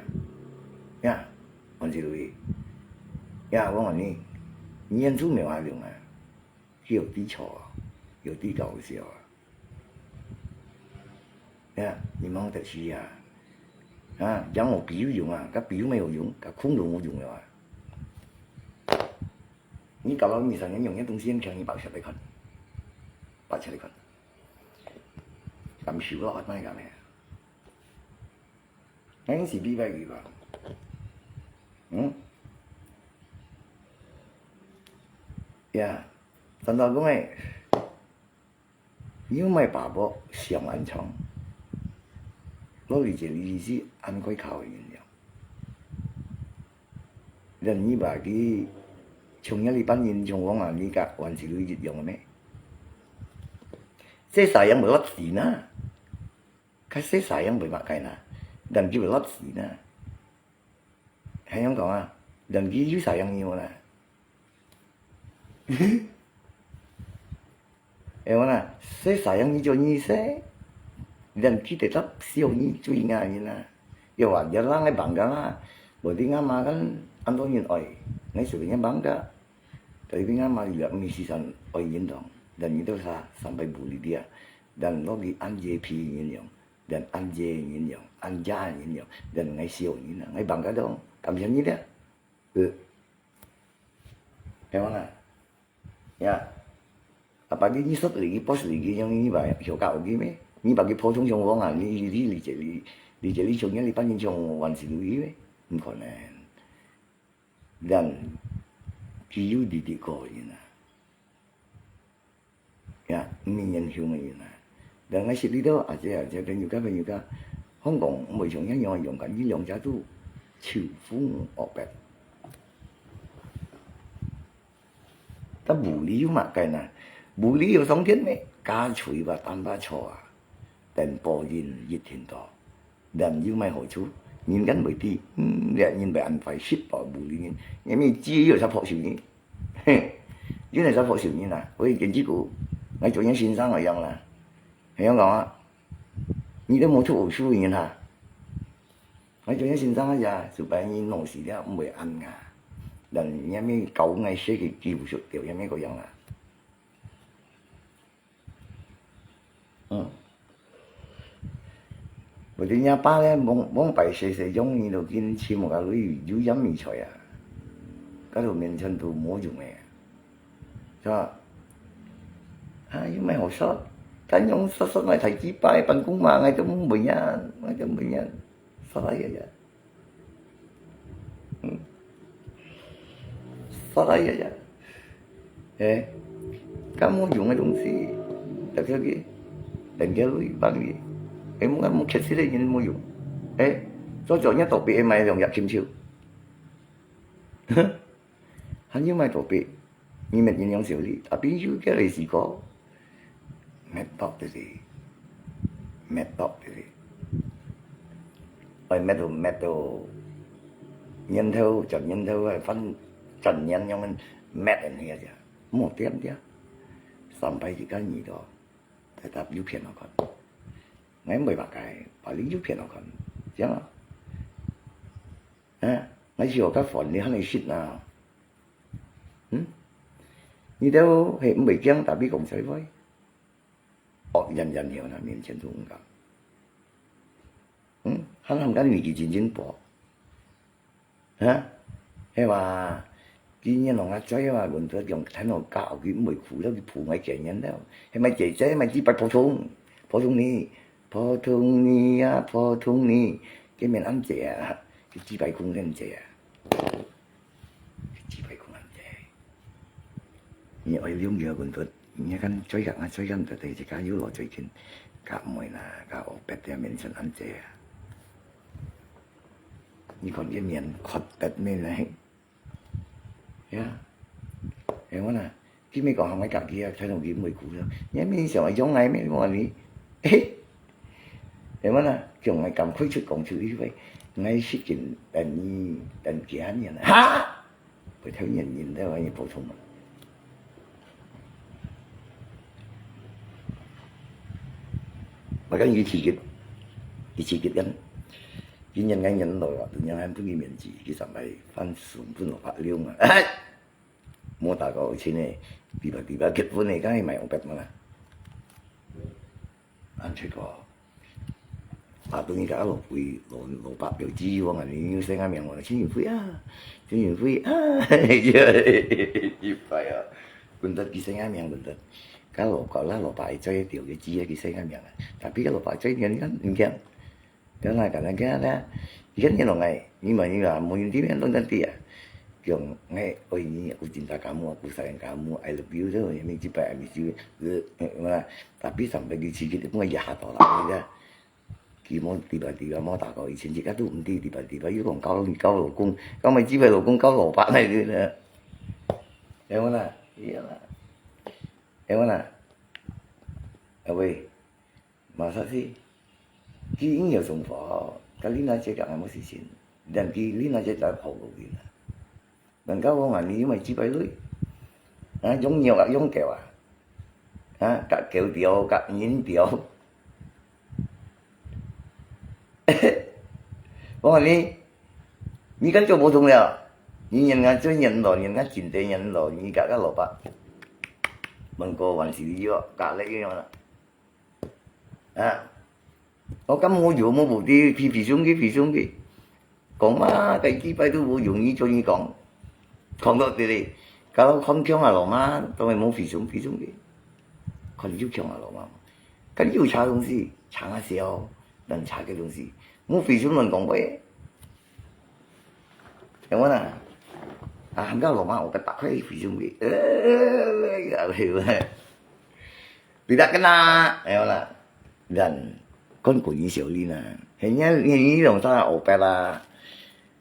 呀，我知道你，呀，我問你人數沒有用啊，有啲錯啊，有啲搞笑啊！呀，你忙得是啊！有我表用啊，個表沒有用，個空都冇用嘅話，你搞到你成日用一東西強，你爆出嚟看，咁少落去咩㗎咩？嗰時邊個語呀，真係講誒，要咪爸爸上暗瘡。攞嚟就意思按佢靠嘅原料，人呢話佢從一呢班人從往話呢個還是佢熱用嘅咩？寫晒樣咪甩線啦，佢寫晒樣咪白計啦，人叫咪甩線啦，係咁講啊，人叫要晒樣要啦，係講啦，寫晒樣要做意思。Dan kita tetap siau ni cuy ngai na, ya wajar lah ngai bangga lah. Berarti ngama kan Antonin oi, ngai sebenarnya bangga. Tapi ngama juga misisan oi yin dong, dan itu saya sampai bully dia. Dan logi anje pi yin yong, dan anje yin yong, anja yin yong, dan ngai siau ni na, ngai bangga dong. Cảm giác như thế. hewan ya apalagi ni 10厘80厘yang你把小教嘅咩？你把佢普通上網啊，你這裡上嘅你班人上還是女咩？唔可能，人只有你哋個人啊，呀，唔係人向嘅人啊。但係實呢度或者朋友家，香港每場一樣係用緊呢兩者都潮風惡白，得無理由嘛計呐，無理由上天咩？加脆吧，單把錯啊，但播人熱天多，人要咪好處，人間未啲，人被安排失敗無理人，因為只有十學少年，因為十學少年啊，我以前知股，我做緊先生嗰樣啦，係咁講啊，你都冇出學書嘅嚇，我做緊先生嗰陣，就俾人弄死了，唔會安噶，人因為舊藝寫嘅技術條，因為嗰樣啦。或者人爸咧，往拜細種，你就見似冇個女有飲味菜啊，嗰度面前都冇用嘅，就話啊，要咩學術，但用實我提幾拜辦公嘛，我都冇人，實嚟嘅啫，實嚟嘅啫，咁冇用嘅東西，特別嘅，人家女幫你。冇缺失啲嘢冇用，所做一特別咪用入劍超，係因為特別，你咪影響少啲，啊邊要嘅你試過，咩多啲，我咩到，人頭就人頭係分陣人咁樣咩人嚟嘅啫，冇啲，三百幾間耳朵，係搭要騙我講。我唔係話計，把你要騙我看，這樣啊？我是學得煩你肯定識啊，你都係唔係驚特別講水威，人有啦，面前都唔敢，肯定緊年紀漸薄，係話見人同阿仔話換咗用睇我教佢唔係苦咗佢負我勁人啦，係咪姐姐咪只不普通你？普通你啊，普通你，cái miền ăn chè, cái chi bài cũng ăn chè, cái chi bài cũng ăn chè. Nhiều ai liêu nhiều còn tốt, nhiều cái chơi gần từ từ chỉ cả yếu lo chơi kinh, cả mọi là cả ở bên kia miền sơn ăn chè. Như còn cái miền khọt bẹt miền này, yeah, em nói là cái mấy còn không mấy cặp kia thấy đồng kiếm mười cũ rồi, nhớ mấy sợ giống này mấy mọi người. Em nói là kiểu ngày cầm khuyết chút cộng chữ như vậy ngay sự kiện đàn kỳ án như này hả phải theo nhìn theo anh phổ thông mà cái như chỉ kịch gắn cái nhân ngay nhận rồi tự nhiên em tôi ghi miễn chỉ cái sản phẩm phan xuống phun vào phát liêu mà mô tả có trên này thì bà kết hôn này cái mày ông bẹt mà là anh chơi có à tôi nghĩ cả lộc bạc biểu chi của ngành như xe ngang miệng là chính quyền phi chứ phải à quân tất cái xe ngang miệng quân tất cái lộc có lá lộc bài chơi tiểu cái chi cái xe ngang miệng tapi cái lộc bài chơi nhân cái đó là cả cái đó rất nhiều ngày nhưng mà như là một những tiếng nó đơn tiệt kiểu ngay ôi như aku cinta kamu aku sayang kamu I love you thôi mình chỉ phải mình chỉ mà tapi sampai di sini itu nggak jahat orang ya Kimo tiba-tiba mau tak kau以前而家都唔知tiba-tiba要講交老公，咁咪只係老公交蘿蔔嚟嘅啫。有冇啦？有啦。有冇啦？喂，馬薩斯，已經有送貨，但呢兩隻就係冇事情，人哋呢兩隻就係好路邊啦。人家講話你因為只係女，giống nhiều các giống kẹo các kẹo điều, các nhín điều. 我話你而家做冇同了，你人家做人咯，人家前地人咯，你隔個蘿蔔，問過還是你要隔籬嘅樣啦，我咁我用冇部啲皮相機，講嘛，計幾擺都冇容易做你講到啲嚟， Kalau con kêu là老妈，都没肥熊的，con就叫là老妈，跟要查东西，查下小，能查嘅东西，冇肥熊能讲鬼，有冇啦？啊，咁家老妈我嘅打开肥熊嘅，tidak kena, ya lah. Dan con của những小linh à, hình như đồng sao ổ bè là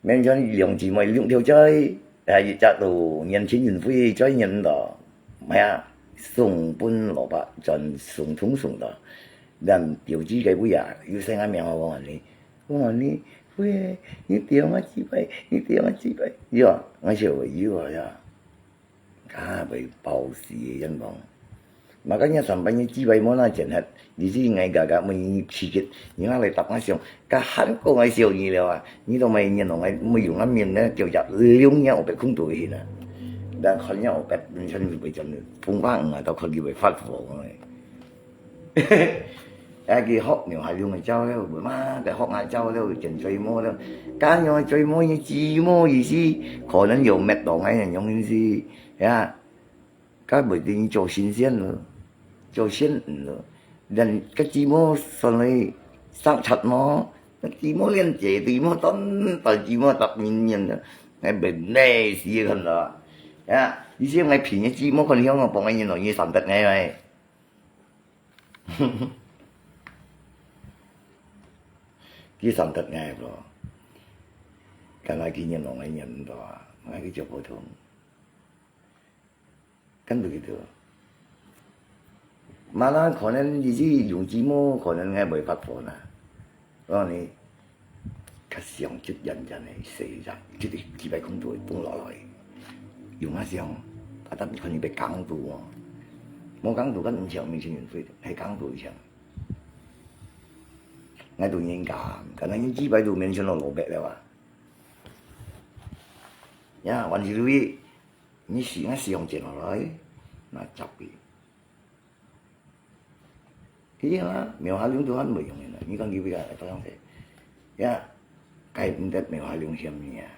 men cho dùng chỉ mới dùng theo chơi, gì chắc đồ nhân chính nhân phi chơi nhân đó, mà sùng bún lò bát chân sùng thúng sùng đó, dan biểu chí cái bữa giờ, yêu sinh anh mèo con anh đi, ui, như tiếng á chị vậy, giờ ngay chiều vậy yêu rồi à, cả bị bao xì dân bằng. Makanya sampainya cibai mana jenhat di sini ngai gagak sikit nhưng mà lại tập ngay xong cả hắn có ngay siêu gì đâu à như tao mày nhìn nó ngay mày dùng lắm miền đó kiểu chặt liêu nhau bị không tuổi gì nè đang khó nhau bị bên chân bị chân phun vang mà tao khó bị phát phổ rồi cái hot nhiều hai luôn người cháu đâu bữa má cái hot hai cháu đâu chân chơi mua đâu cá nhau chơi mua như chi mua gì xí khó nên dùng mệt đồ ngay là giống như gì ya cái bởi vì cho新鲜了cho新了 dan cái chi mô sau này sang thật nó chi mô liên chế chi mô tốn tại chi mô tập nhìn ngay bên này xí hơn đó ya đi xem ngay phỉ chi mô còn hiếu mà bọn anh nhìn nói như sản thật ngay này cái sản thật ngay rồi cái này cái nhìn nói ngay nhận đó ngay cái chỗ phổ thông kan begitu. Malah konen jadi dùng chỉ mô konen ngay bởi phát phổ nè. Rồi này cái xong chút dần dần này xảy ra chút đi chỉ phải không tuổi tung lọ lại. Dùng cái xong, ta tất nhiên phải căng tù. Muốn căng tù cái mình chịu mình xin nhận phí hay căng tù chẳng. Ngay tù nhiên cảm, cái này chỉ phải tù mình xin nó lộ bẹ đâu à. Ya, hoàn chỉ lưu ý.你使用进来，那杂币。cái là mèo hai lương tôi ăn mười dùng này, như con gì bây giờ tôi không thể, ya cái mình đặt mèo hai lương xem nha,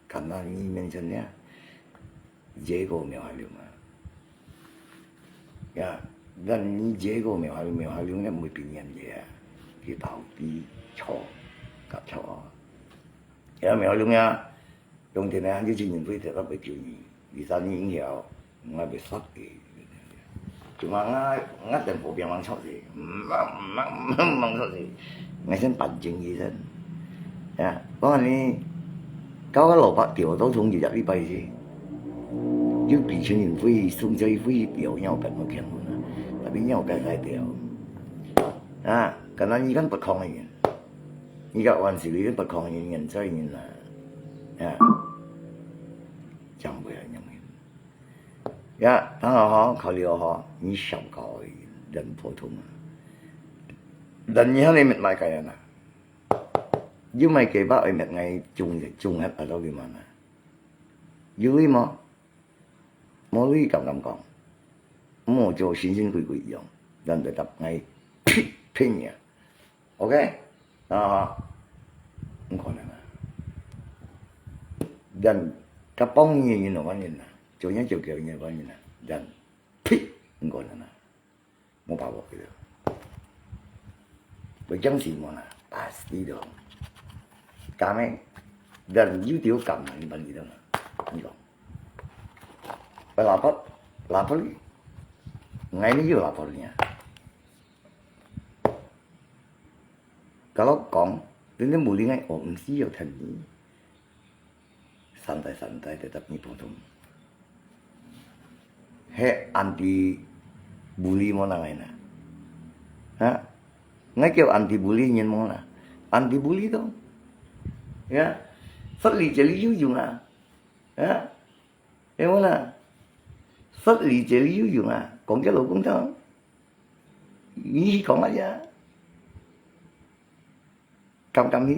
cảm ơn như mình chân nhá, dễ có mèo hai lương mà, ya dan dễ có mèo hai lương này mới bình nhận gì à, cái tàu đi cho, gặp cho, ya mèo hai lương nha, dùng tiền này như chỉ nhìn với thì rất bị kiểu gì. Vì sao những hiểu ngay bị sót thì cuma ngắt dan phổ biến mang sót gì mang sót gì ngay trên bản trình gì thế ya có anh đi có cái lỗ bạc tiểu都从日日呢幣gì chứ bị chuyện nhìn vui xung chơi vui biểu nhau cần một kiện luôn là bị nhau cái tiểu à cái này như cái bậc không này như các bạn xử lý cái bậc không như nhận chơi như là ya chẳng phải nhận ya当然好考虑好你想搞人普通啊人以後你咪cái人啊因為幾百位咪ngay chung hết ở đâu đi mà nè dưới mà mỗi lý cầm cầm còn mỗi chỗ xin xin quỷ dùng nên để tập ngay拼nhỉ ok đó không còn nữa dan cái bông như nó quan nhìn nè chỗ nhá chiều kiểu như quan nhìn nè dan không còn nữa mau bảo bọc cái được bởi chẳng gì mà nè pasti được cảm ấy dan yếu tiểu cảm là những gì đâu nè như vậy phải lapar ngay ini juga lapornya kalau kong ini mulai ngay sih ya tadi santai-santai tetap potong anti bully mau nang na ha ngay kêu anti bully nhìn mau na anti bully đâu ya phát lý chế lý dùng à ha em muốn là phát lý chế lý dùng à còn cái lỗ cũng thôi ý còn lại ra cầm đi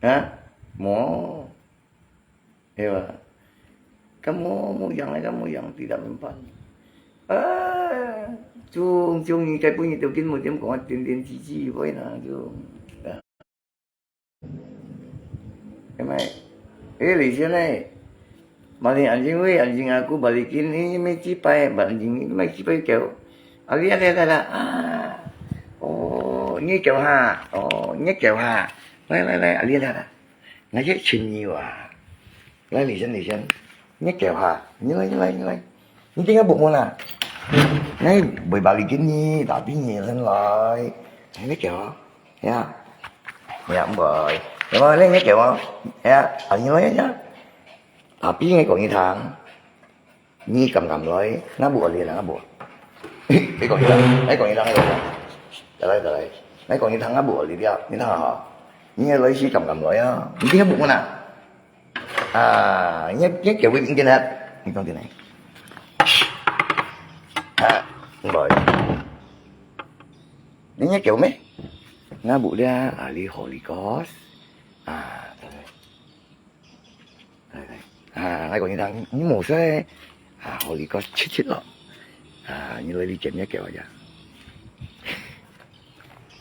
hả mau hiểu à kamu yang tidak mempan chung cái punya điều kiện một điểm có tiền chi với là chung em ơi Di sini balik anjing aku balikin ini meci pai anjing ini meci pai kêu Ali ada oh ini kêu ha oh ini kêu ha lại Ali ada ngay cái chuyện nhiều lại lý dân ini kêu ha như lại như tiếng bụng mà nè ngay bởi balikin ni tapi ni lên lại ini kêu ya ya bởi nhưng mà lên cái kêu ya như vậy nhá tapi ngay còn như thằng nhi cầm lại nó bùa liền là nó bùa cái còn như thằng cái còn như thằng cái đây cái còn như thằng nó bùa liền đi như thằng họ như lấy xí cầm lại á những cái bụng nè nhất kiểu với những cái này những con cái này rồi những cái kiểu mấy nó bùa ra ali holy ghost ngay còn như thằng những mùa xe holy ghost chết rồi như lấy đi chém nhé kiểu vậy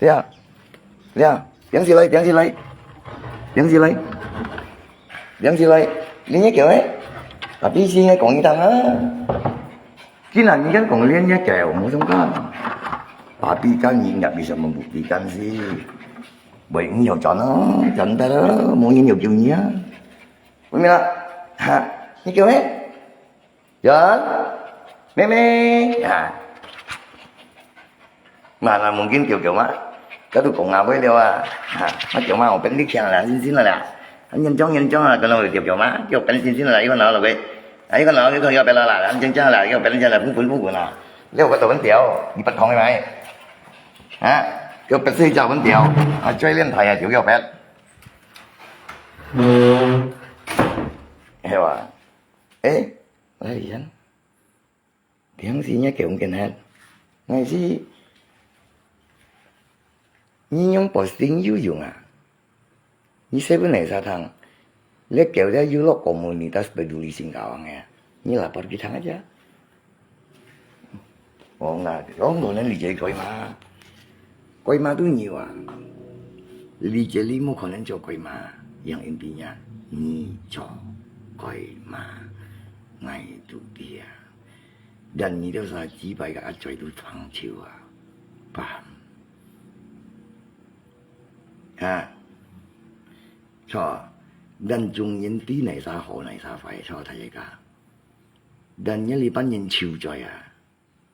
thấy không tiếng gì lấy liên nhé kiểu ấy tapi sih ngay còn như thằng á cái là những cái còn liên nhé kiểu một trong con tapi kan nggak bisa membuktikan sih bởi nhiều cho nó chân ta đó muốn nhiều kiểu nhé vậy là như kiểu ấy John meme mà là mungkin kiểu mà cái tôi cũng ngào với điều nó kiểu mà một bên đi sang là xin là nhanh chóng là cái nào kiểu mà kiểu bên xin là cái nào là vậy ấy cái nào cái con bên là anh chân là cái bên là phun của nào nếu cái tàu bánh tiểu đi bắt con cái mày cái bên xây chào bánh tiểu chơi lên thầy kiểu kiểu bên hiểu à ê lấy gì anh tiếng gì nhá kiểu kiện hết ngày gì你用 posting 有用你7年3tháng你kiểu dia Europe komunitas peduli Singkawang ya ini lapor kita aja oh enggak nên lý giải koi ma tuh nhiều lý giải lý một khả năng cho koi ma yang intinya ni cho koi ma ngày itu dia dan ni dia chỉ bài các chơi itu phang chiu paham cho dan chung nhân tí này sao hồ này sao phải cho thầy cả dan nhớ li ban nhân chiu rồi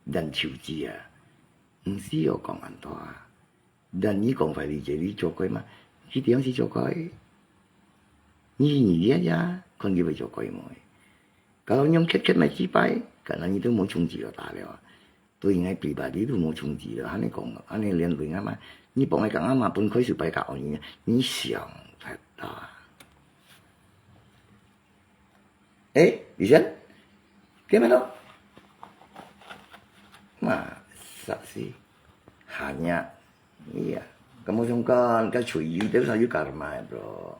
dan chiu chi không xí ở còn ăn to dan nhớ còn phải lý giải lý cho coi mà khi tiếng xí cho coi như gì á còn gì phải cho coi mọi kalau nhóm kết mà chỉ phải cả là như tôi muốn chung gì ở ta rồi tôi ngay bị bà đi tôi muốn chung gì rồi anh ấy liên luyện mà你帮我讲啊嘛，本开始白搞你想太大。李先，gimana? Masa sih? Hanya, iya. Kamu sungkan cái suy nghĩ tới sao với karma bro.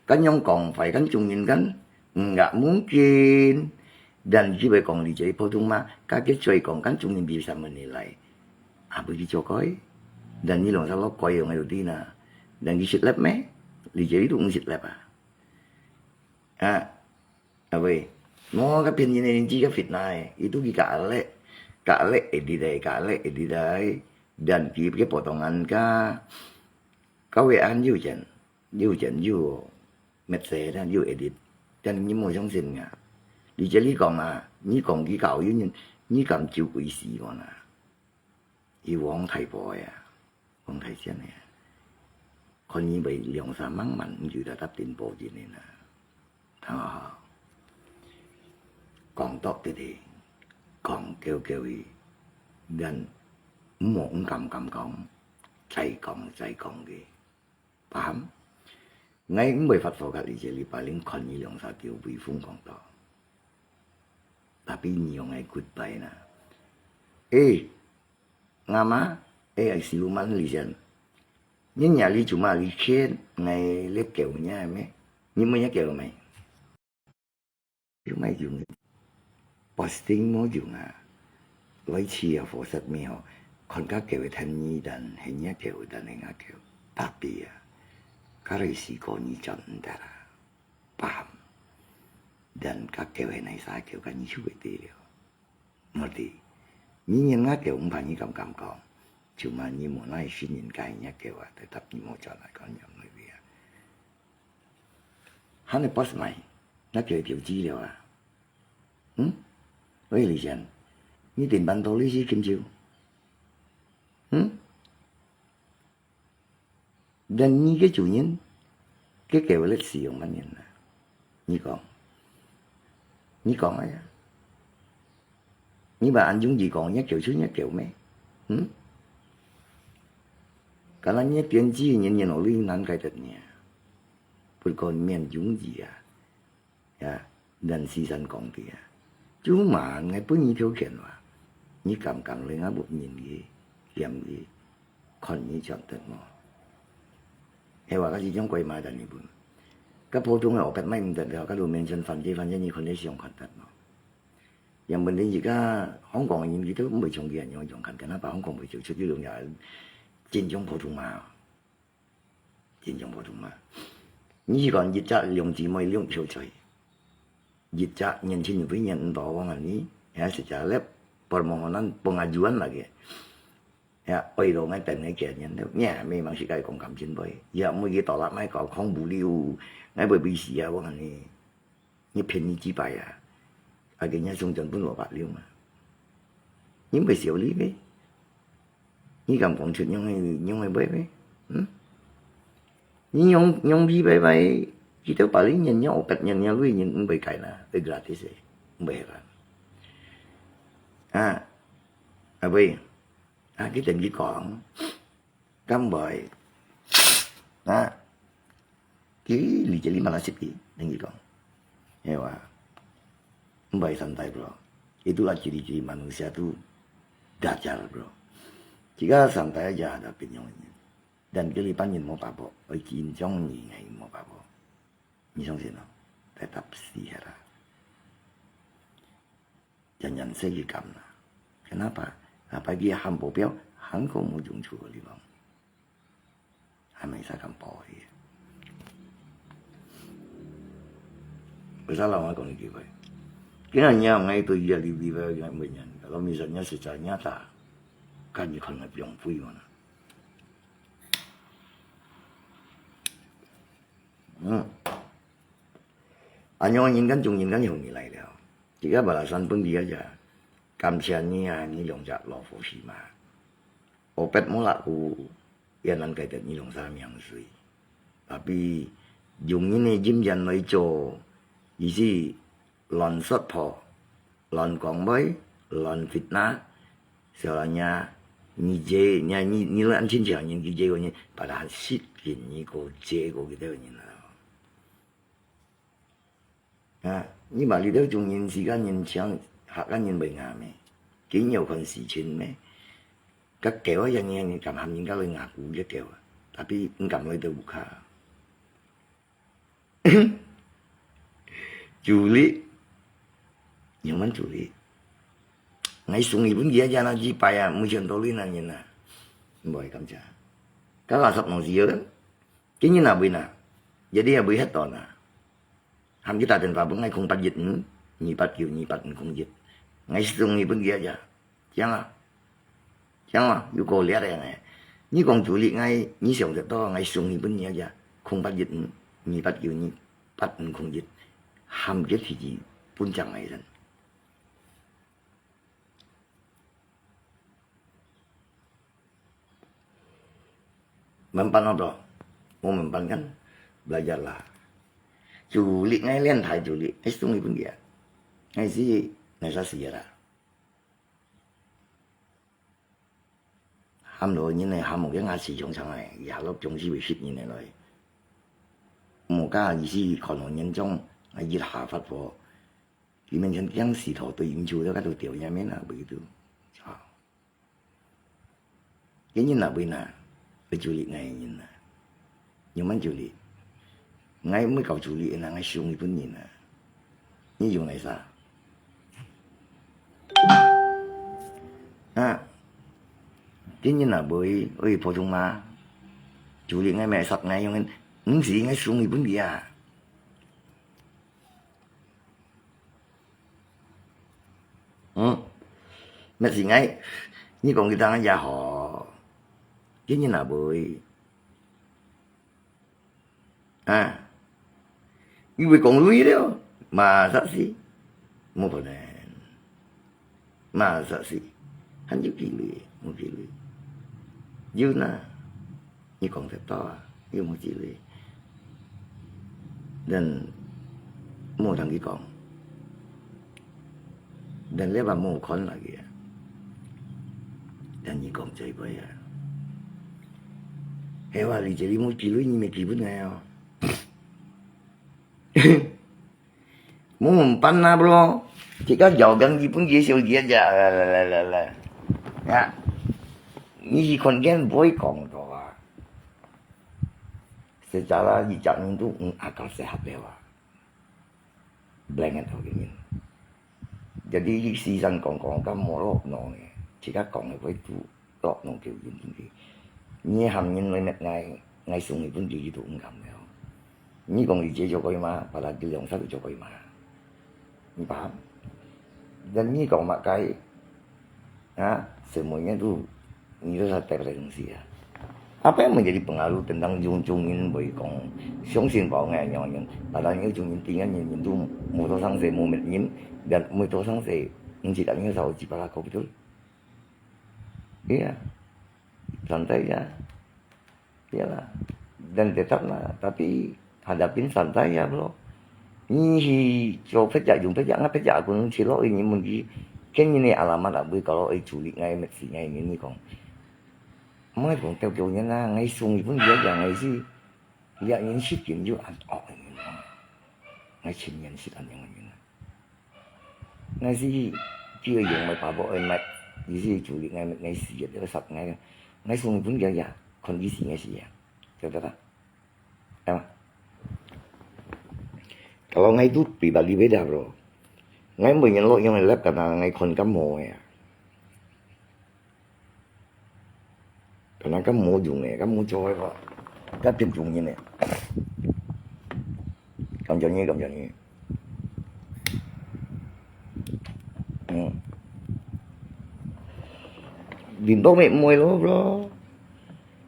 Kan yang còn phải kan chung kan nggak mungkin. Dan chỉ còn lý giải phổ thông mà các cái chuyện còn kan chung bisa menilai. Apa dicokoy? Dan ni long salah koi yang ada di na dan di sitlap me di jadi tu sitlap apa mau cái pin ini chỉ cái fit này itu di kale edit dan di cái potongan kawean you message dan you edit dan ni mau trong xin nga di jadi còn mà ni còn cái cậu như ni cầm chiếu quỷ sĩ mà na y wong thầy boy con thầy xem này con như vậy lượng sa mắng mạnh như đã đáp tiền bộ gì này nè còn tốt thì còn kêu dan muốn cầm còng chạy còng gì paham ngay mới phát phổ cả lý giải lý paling con như lượng sa tiêu bị phun còn to tapi nhiều ngày goodbye nè ngama ai siluman lisan nhưng nhà lý cuma lý khen ngày lết kiểu nha mấy nhưng mới nhắc kiểu mày chúng mày dùng posting mới dùng lấy chi phổ sát mèo còn các kiểu thành nhi đàn hình nhắc kiểu đàn hình kiểu tapi cái gì có như chọn ra paham. Dan kakek này saya kêu cái như vậy điều. Mà thì những nhân ngã kêu không phải như cảm con. Cuma như một nói xin nhìn cái nhá kêu tetap như một trở lại con nhầm người Việt. Hắn là boss mày, nó kêu điều chi liệu à? Với lý dân, như tiền bản đồ lý sĩ kim chiêu. Dan như cái chủ nhân, cái kêu lịch sử用bản nhân là như còn ấy à? Như bà anh Dũng gì còn nhắc kiểu chứ nhắc kiểu mấy. Cả là nhắc tiền chi nhân ở liên nan cái thật nhỉ. Bởi còn miền Dũng gì à? Ya, dan si san còn thì à. Chú mà ngay bữa như thiếu kiện mà. Như cầm lên á một nhìn gì, kiếm gì, còn như chọn thật mà. Hay là cái gì trong quay mà đàn này bún. Các phổ thông ở bên mấy mình được các đồ miền chân phần nhưคนได้dùngคันthật mà. Yang penting jika Hong Kong ini kita không bị trồng gì nhiều dùngคัน kenapa Hong Kong bị chịu cái lượng nhà trên trong phổ thông mà. Trên trong phổ thông mà. Như còn dịch ra dùng gì mới dùng thiếu chơi. Dịch ra nhân sinh với nhân đó vào này, ya secara permohonan pengajuan lagi. Ya, bây giờ ngay tình ngay kia nhân đâu, nhà memang sih cái công cảm chính bởi, ya mỗi cái tỏ lại mấy cái không bù liu, ngay bởi vì gì à, vào này, như便宜几百啊，cái nhà sung trận vẫn là bạc liu mà, nhưng phải xử lý đấy, như cầm công chuyện nhưng mà bởi đấy, như nhung đi bởi vậy, chỉ tới bảo lý nhân nhau, bạch nhân nhau lui nhân bởi cái là, bởi gratis đấy, bởi là, bởi cái tình chỉ còn cam bởi cái lý chỉ lima nasib gì tình chỉ còn hiểu à bởi santai bro itulah ciri-ciri manusia tuh dajar bro jika santai aja ada penyongnya dan kelipan mau pabok izin trong ni ngày mau pabok ni trong sini tetap sihara jangan segi kamna kenapa bagi ham bộ béo hắn không muốn dùng chùa đi vòng hắn mới sẽ cầm bò đi bây giờ là còn gì vậy cái này nhau ngay từ giờ đi về ngày mình nhận kalau misalnya secara nyata kan như không dùng phui mà anh nhau nhìn cái dùng nhìn cái nhiều người lại đâu chỉ có bảo là sanh pun dia aja kamsiannya ni long jak lo fo si ma opet mo laku yan ang kaitat ni long sa miang sui tapi dùng ini jim jan nói cho isi lon sot po lon kong boy lon fitnah soalnya ni je nya ni lan chin chang ni je ko ni padahal sit kin ni ko je ko gitu ni na ni mà đi đâu dùng nhìn時間nhìn長學緊nhìn bề ngà mẹ chỉ nhiều phần sự chuyện mẹ các kéo ở dân nghe cầm hàm những cái lời ngà cụ với kéo tapi cầm lời từ buka Juli nhưng mà Juli ngay xuống ibu dia aja nanti payah muncul tolinan ni na boy kamca kalau asap nong siyo kan kini na boy na jadi ya boy hết to na ham kita dan pabung ngay không bắt dịch nhị bắt kiểu nhị bắt không dịch ngay xuống ibu dia aja chẳng à yêu cầu lẽ đây này như còn chủ lý ngay như sầu được to ngay xuống ibu dia aja không bắt dịch nhị bắt kiểu nhị bắt không dịch ham cái gì pun chẳng ai rồi mempan apa? Mau mempan kan? Belajarlah. Culik ngay lian thai culik, itu pun dia. Ngay si nasa sejarah. Ham đồ như này ham một cái ngã sử dụng sang này, giả lúc trong si bị fit như này rồi. Một cái gì si còn một nhân trong, ngay gì hạ phát phổ. Thì mình chân cái sĩ thổ tôi ứng chú đó các đồ tiểu nhà mấy là begitu. Cái như là bên nào? Cái chủ lý này nhìn nè nhưng mà chủ lý ngay mới cầu chủ lý là ngay xuống pun nhìn nè như dùng này sao cái như là bởi ơi phổ thông mà chủ lý ngay mẹ sọt ngay nhưng những gì ngay xuống pun dia Messi ngay như còn người ta già họ chứ như là bưởi như bưởi còn lưới đó mà sao gì một phần này mà sao gì hắn giúp gì lưới một gì lưới dư na như còn thật to như một gì lưới dan mau thằng cái còn dan lepas mau con lagi ya dan như còn chơi với à hewa li jadi mau kilo ni mesti pun ngayo mau mempan na bro jika jauhkan pun dia siul dia aja lah ya ni kon gen boy kong to secara bicara itu akal sehat dewa blanket thôi cái jadi season còn cái mỏ lọt nọ này chỉ các còn với tụ lọt nọ kiểu gì như hầm nhân với mệt ngày xuống thì vẫn đi tụ cũng cầm theo như còn gì chơi cho coi mà và là điều động sát cho coi mà như bám dan như còn mà cái semuanya tuh itu satu referensi ya. Apa yang menjadi pengaruh tentang Jungin Boy Kong Xiong Xin Bảo Ngài nhỏ nhưng padahal Jungin tinggal nhìn tu motor sang se mau menyim dan motor sang se chỉ đã như sau chỉ pada kau betul. Iya, santai ya, iyalah dan tetaplah tapi hadapin santai ya bro. Ini cho pejak jung pejak ngap pejak pun silo ini mungkin kan ini alamat abu kalau culik ngay mesti ngay ini kong mới còn theo kiểu như là ngay xuống thì vẫn dễ dàng ngay gì vậy những ship chuyện như ăn ỏi ngay chuyện nhận ship ăn những cái ngay gì chưa dùng mà bà bộ mày gì chủ lý ngay sử dụng để sập ngay xuống thì vẫn dễ dàng còn gì ngay gì cho đó em kalau ngay itu pribadi beda bro ngay mình nhận lỗi nhưng mà lép karena ngay kon kamu ya karena kamu dùng này kamu chơi kok các tiền dùng như này cầm cho như tiền tốt mẹ môi lo bro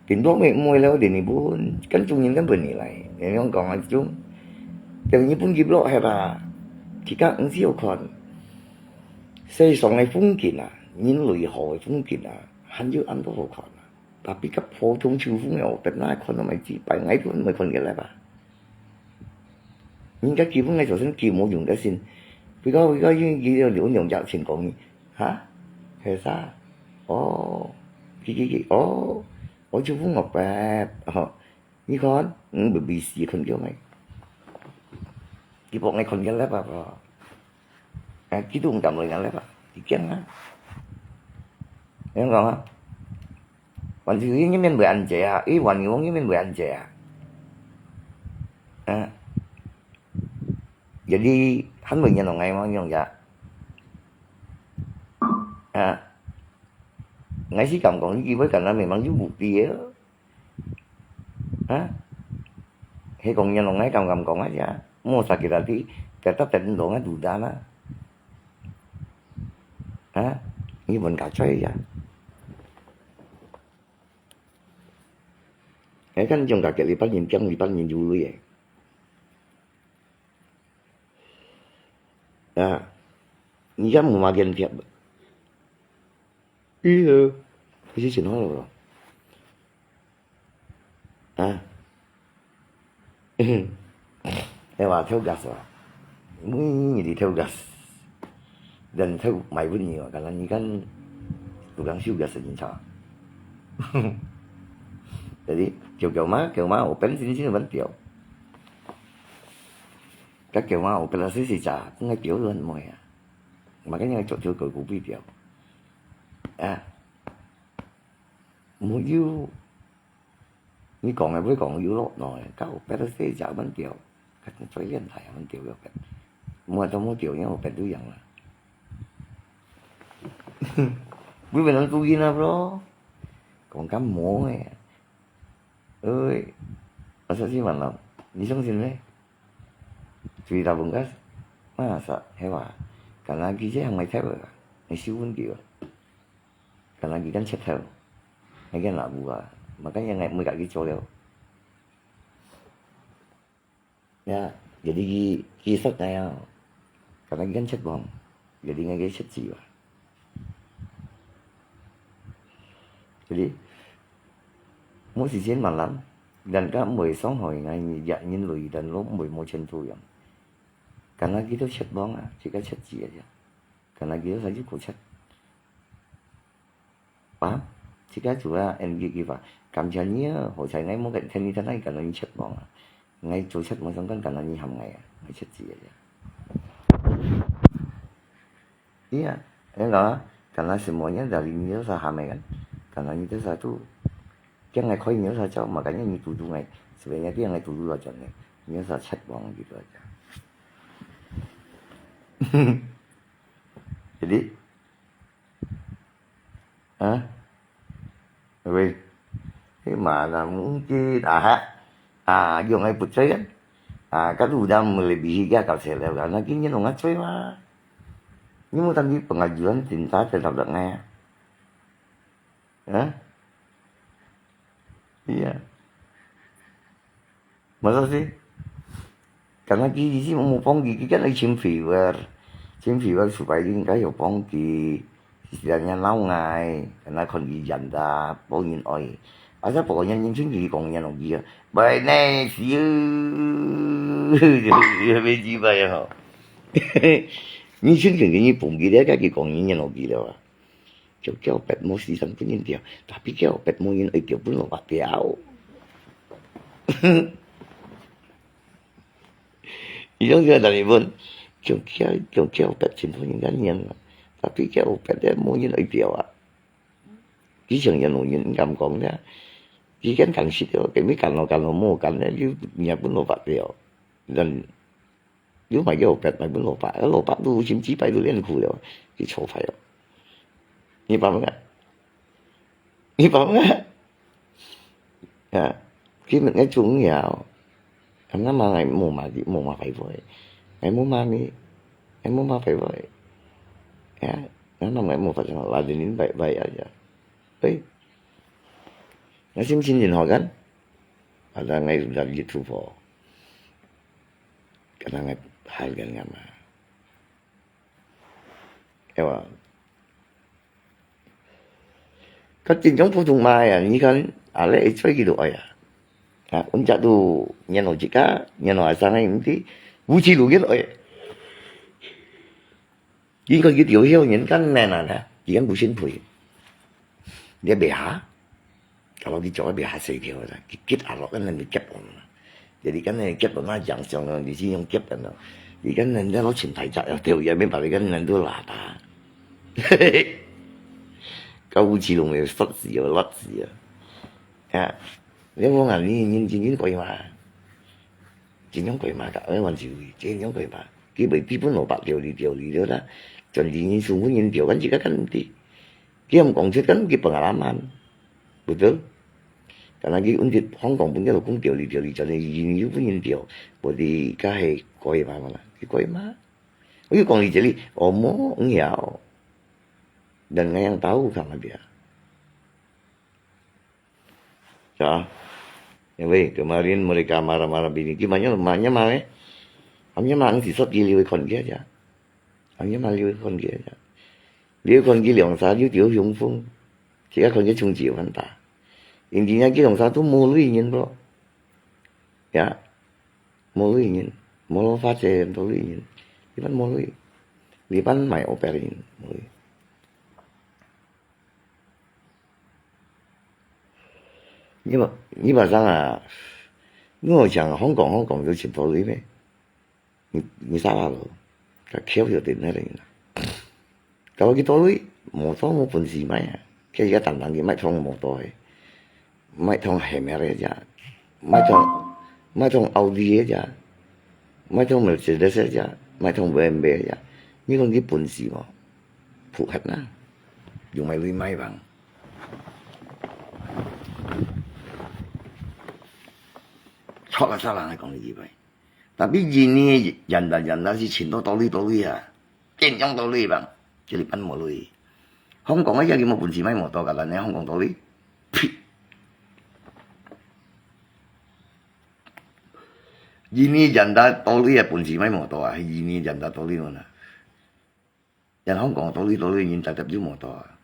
tiền tốt mẹ môi lo để này buồn cắn chung những cái bệnh này lại để không còn ăn chung từ như pun kịp lộ hay là chỉ các ứng siêu còn xây xong này phong kiến à những lời hỏi phong kiến à hắn chưa ăn tốt còn tapi cấp phổ thông chịu phúng nhau tất cả con nó mày chỉ phải ngay luôn mày còn cái lại bà nhưng các kiểu ngay chỗ sinh kiểu một dùng cái xin vì có những gì liệu nhộng dạo xin còn hả hay sao cái chú phúng ngọc bạc như con bởi vì gì con kiểu mày cái bọn này còn cái lại bà cái tôi không cầm lời cái lại bà thì kén á em còn khôngวันที่นี้มันเบื่ออันเจ้าอีวันนี้มันเบื่ออันเจ้าjadi hắn mình nhận ngày mà nhận dạ ngày xí cầm còn gì với cả nó mình mang giúp một tía hay còn nhận ngày cầm còn ấy dạ mua sạc cái thì cái tất tình độ ngay đủ đa đó như mình cả chơi dạ cái kan trong cả cái lipat nhìn vui vậy như cái mà gần thiệt cái chuyện nói rồi em mà theo gas rồi muốn gì theo gas dan theo mày với nhiều karena ini kan tukang gas aja sao jadi kiểu má open sini vẫn kiểu các kiểu má open là xí chả cũng ngay kiểu luôn mọi mà cái này chỗ chơi cười cũng bị kiểu muốn yêu như còn này với còn yêu lót rồi các open là xí chả vẫn kiểu các chơi liên thải vẫn kiểu được mua trong mua kiểu nhau open thứ dạng là quý vị nói tôi ghi nào bro còn cắm mổ này ơi masa sih malam nisong sini cerita bungkas masa hewa karena gizi yang mai theo 你燒碗叫，karena kita kan cek tahu, mereka nak buat, makanya mereka gitu loh. Ya, jadi kisah kayak, karena kita kan cek bom, jadi nggak cek jiwa. Jadi, mỗi時間慢諗，人家唔會傷害人類人攞唔會冇錢做人。Karena kita chat bong jika chat gì aja. Karena kita saja ku chat. Paham? Jika juga NG apa, cảm nhận hồi chạy ngay một cái thế như thế này karena ni chat bong. Ngay chỗ chat mà xong kan karena ni hàng ngày, ngay chat gì aja. Iya, enggak. Karena semuanya dari ni saham kan. Karena itu satu cái ngày khỏi nhớ ra cho makanya ni tuduh ngay. Sebenarnya dia ngay tuduh aja nih. Nhớ ra chat bong gitu aja. Jadi vì thế mà là muốn chi dùng ai bút chơi cái udang melebihi kalau saya lihat karena kini nggak cuy mah ini mau tadi pengajuan tinta tetap dengar iya masa sih karena kini sih mau ponggi kan lagi chim fever supaya những cái hiệu ponggi istilahnya lâu ngày karena còn gì dành ra bao nhiêu oi sao bộ nhân những chuyện gì còn nhân gì bài này xíu bây giờ vậy hả những chuyện gì như bùng gì đấy cái còn những nhân gì đâu kéo bẹt mua xí sẵn những điều tapi kéo bẹt mua những ấy kiểu bún lẩu bạc béo giống như là này vốn kéo bẹt trên thôi những cái nhân tapi kéo bẹt đấy mua những ấy biểu chỉ chẳng nhận nổi những cảm còn đó chỉ cần cảnh xịt rồi cái mấy cảnh nó mua cảnh đấy chứ nhà bún lẩu bạc béo nên nếu mà kéo bẹt mà bún lẩu bạc tu chim chỉ bay tu lên khu rồi thì chỗ phải rồi你把门khi mình nghe chúng nhiều nó mà ngày mùa mà phải vội ngày mùa mà phải vội nó nằm ngày mùa phải là đến vậy à đấy nó xin nhìn họ gắn là ngày là dịch thu phổ cái là ngày hai gần ngày mà em à cái truyền thống phổ thông mai như kan lẽ chơi gitu untuk tu nhân jika nhân sang này nanti wuci lu gitu jika gitu hiểu những cái này nè chỉ cần busin pui dia BH kalau dicoba BH sekian lah kit alok kan nanti kep jadi kan này kep nó chẳng xong di sini yang kep kan jadi kan nanti nó chỉnh thay chắc tiêu ya bên phải kan nanti là ta cái wuci lu này sót gì rồi lót gì nếu mà nhìn chính quậy mà chính giống quậy mà cả ở ngoài chịu chính giống quậy mà cái bởi vì bốn lỗ bạc điều đi đó chuẩn gì nhìn xuống nhìn điều cái gì các anh thì cái ông còn chết cái bằng làm ăn betul karena cái untuk Hong Kong pun kalau cũng điều đi cho nên nhìn với nhìn điều bởi vì cái quậy mà cái quậy mà cái còn đi chơi mó nghèo dan yang tahu sama dia ya. Vậy kemarin mereka marah-marah bini gimana lemahnya mah amnya mang si sot gili với con kia cha amnya mang liu với con kia cha liu con kia lượng sa liu tiểu hùng phong chỉ con kia chung chịu hắn ta intinya cái lượng sa tu mua lui nhìn bro ya mua lui nhìn mua lo phát triển lui nhìn đi bán mua lui đi bán mày opera nhìn lui nhưng mà rằng如果講香港就全部裏面，你啥話咯？佢翹條電喺度，咁幾多裏冇多冇本事咩？佢而家等嘅咪通冇多嘅，咪通係咩嚟啫？咪通奧迪嘅啫，咪通Mercedes嘅啫，咪通 BMW 嘅啫，呢個啲本事喎，普黑啦，用咪會買bằng錯啦錯啦，係講你以為，但必然呢人是錢多呢啊，見中到呢bằng，即係賓冇類。香港一叫冇半字咪冇多㗎啦，你香港道理。印尼人大道理係半字咪冇多啊，係印尼人大道理喎啦。人香港道理印大特別冇多啊。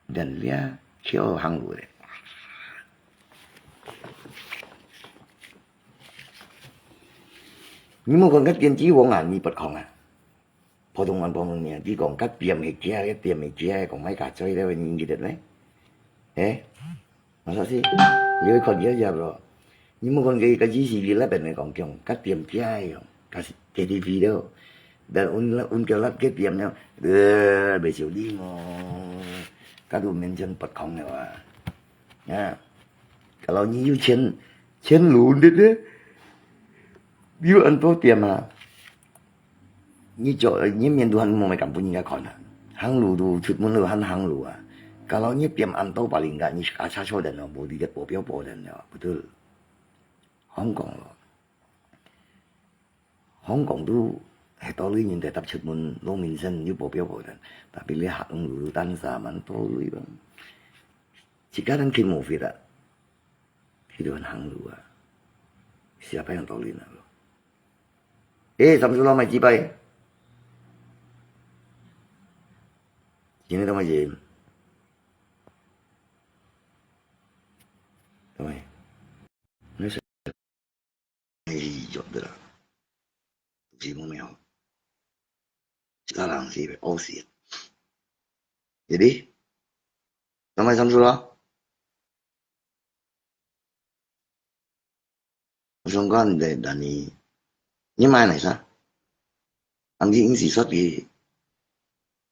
人咧跳行路嘅。你冇講吉建只往眼你不講啊？普通話講咩？只講吉店係假，一店係假，講咩假嘴咧？你記得咧？誒，我說先，你會看一日咯。你冇講cái gì gì là bên này còn kiểu cắt tiệm kia cái KTV đâu dan un kêu lắp cái tiệm nhau đưa bị xỉu đi mà các đồ miền chân bật không này mà nha kalau như trên lún đấy như ăn tô tiệm mà như chỗ như miền đồ ăn mà mày cảm thấy như con à hàng lù đồ chút muốn lù hàng lù à kalau như tiệm ăn tô paling enggak như cả cha cho đến nó bố đi cái bố béo bố đến nó betul Hong Kong loh. Hong Kong tu道理人哋搭出門攞面身要保鏢保人，但係你行路單三萬多里咯，自家人佢冇費啦，佢哋行路啊，siapa yang tahu lina lo? Samsul mai cipai. Ini tama je. Tamai. Nó sẽ dọn được rồi. Chỉ muốn mèo. Chỉ là làm gì phải ô xịt. Vậy đi. Tamai samsul lo. Xong con để đàn nhưng mai này sao? Anh đi những gì xuất thì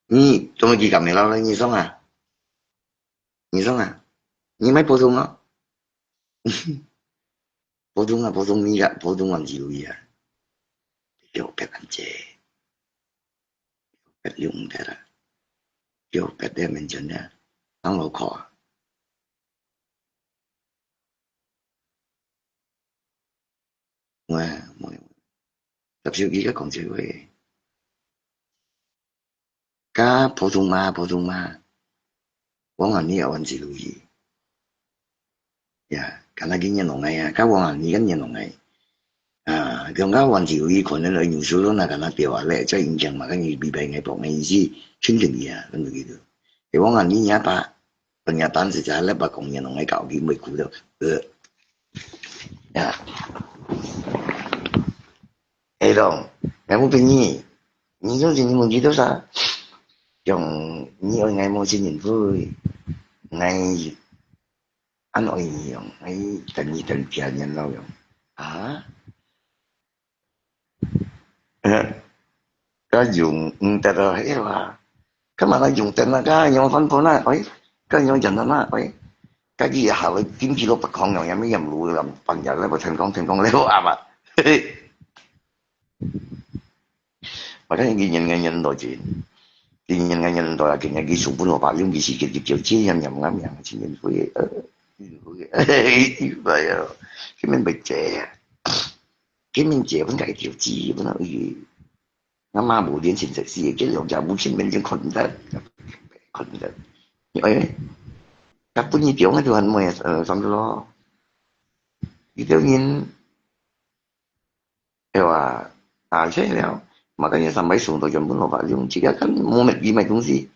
Nhi, tôi mới chỉ cảm thấy lâu là Nhi xong à? Nhi xong à? Nhi mấy bố dung đó? Bố dung Nhi gặp bố dung làm gì lưu ý à? Kiểu bếp ăn chè. Bếp dùng thế là kiểu bếp đem mình chân ra. Nó lâu khó. Ngoài tập siêu kỹ các con chơi về. Cá phổ thông ma. Quảng Hà Nhi ở anh chỉ lưu ý. Dạ, cả là cái nhân lòng này à, cá Quảng Hà Nhi cái nhân lòng này. À, cái cá anh chỉ lưu ý còn nó nhiều số đó là cả nó điều à lệ cho hình象mà cái gì bị bệnh ngày bọc ngày gì chương trình gì à, cái người gitu. Thì Quảng Hà Nhi nhá ba, pernyataan secara lebar kong nhân lòng này cạo cái mấy cú đâu. Ya. Dong, kamu penyi. Nhi giống như một gì đó sao? Chồng Nhi ơi ngày mua xin nhìn vui. Ngày anh ơi nhiều, ngày tận kia nhân lâu rồi. Hả? Cái dùng ta rồi hết là cái mà nó dùng tên là cái nhau phân phối na, ấy cái nhau dần na, ấy cái gì hả lại kiếm chỉ lo bạc con nhau em mới nhầm lụi làm bằng giờ lấy bạc thành công lấy à mà. Và cái gì nhìn đồ chuyện thì nhìn đồ là cái nhà ghi sụp bốn bạc dùng cái gì cái kiểu chia nhầm lắm nhầm chỉ nhìn vui vậy cái mình bị trẻ cái mình trẻ vẫn cái kiểu gì vẫn là gì nó mà bù điện chính thực sự cái lượng trả bù chính mình chỉ còn đất vậy các bún như kiểu cái đồ ăn mày xong rồi thì tự nhiên thế nào mà cái nhà sản mấy xuống tôi chọn bốn bạc dùng chỉ cái mua mệt gì mày cũng gì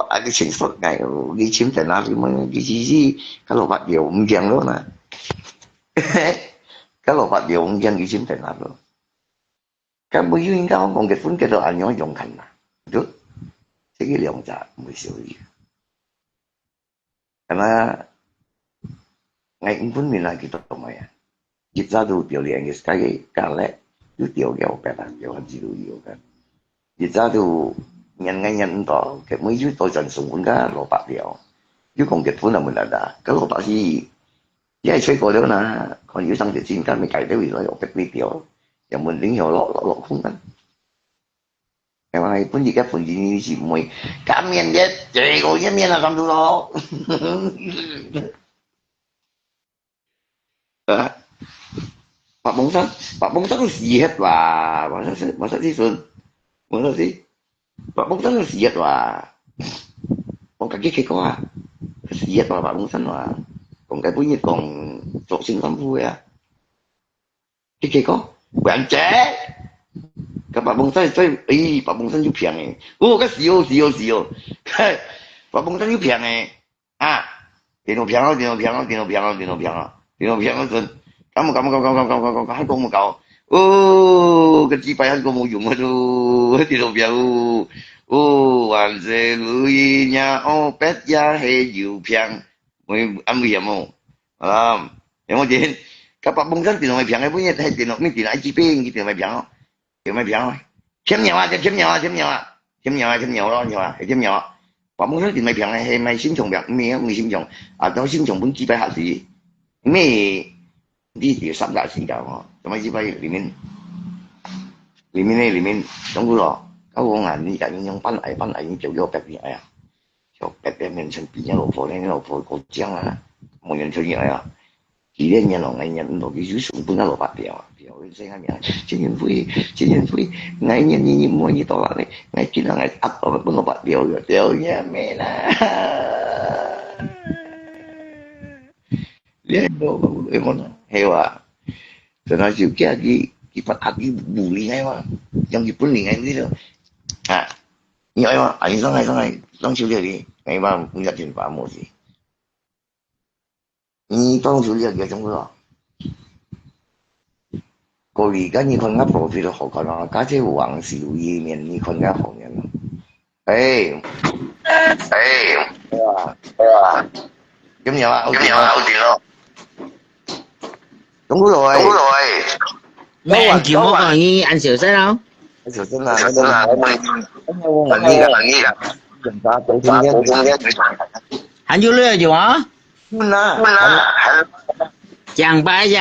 cái chính xuất ngày đi chiếm tiền nào thì mới cái gì cái lỗ bạc điều không chèn luôn nè cái lỗ bạc điều không chèn đi chiếm tiền nào luôn cái bữa dưới đó còn cái phun cái đồ ăn nhỏ dùng thành mà trước thế cái lượng trả mới xíu gì cái mà ngày cũng phun mình lại cái tổ mày à dịch ra đồ tiểu liền cái lẽ cứ tiểu kéo bẹt à tiểu gì đồ nhiều cái dịch ra đồ nhân đó cái mấy dưới tôi dần xuống cái lỗ bạc điều dưới còn cái phun là mình là đã cái lỗ bạc gì vậy chơi過咗啦，còn如果生條線間咪計到如果有逼呢條，又門頂又落空緊，係咪？本而家盤子以前唔會減面啫，這個一面啊咁到咯。白蒙山都試hết và bảo sao đi xuân, bảo sao đi Pak Bung San siat wah. Còn cái kia có à. Siat wah Pak Bung San wah. Còn cái punya còn trộn sinh lắm vui à. Cái kia có. Bạn trẻ. Các Pak Bung San最Pak Bung San 就平誒。個笑。Pak Bung San 就平誒。啊，電腦平咯，陣。咁，香港冇搞。哦，個紙幣香港冇用啊都，電腦平。哦，萬世女呀，哦，白呀係要平，會安危險哦。啊，有冇見？các Pak Bung San電腦咪平嘅，本嘢係電腦咩電腦 IGP 嘅電腦咪平咯，電腦咪平咯。添nhiều à, thêm nhiều đó nhiều à, thêm nhiều. Và muốn nói thì mày平係咪先從咩啊？未先從啊，到先從本紙幣下市咩？呢條十大時間喎，咁喺紙幣裡面總估咯，嗰個銀呢就用賓禮已經做咗白面啊，就白面上邊一路貨咧，一路貨過張啊，冇人出現啊。幾年人咯，藝人落去上半一路發表，聲下面，前年灰，藝人你摸你到哪裡？藝見到藝壓到半路發表嘅，屌嘢咩啦？呢度你講係話，就係小家佢發壓啲無理嘅嘛，用日本嚟嘅呢度啊，你係嘛？藝生當小姐啲，藝嘛每日電話冇事。你當初呢樣嘢種嗰個，個而家你看啱 profit 好看啊！家姐黃少意面你看啱好人，咁樣啊，好掂咯，種嗰度Mẹ anh chịu mất rồi nghi anh sửa sách không? anh sửa真係，能醫㗎，人家做啲Anh vô lừa dù hả? Mun na. Chàng bay,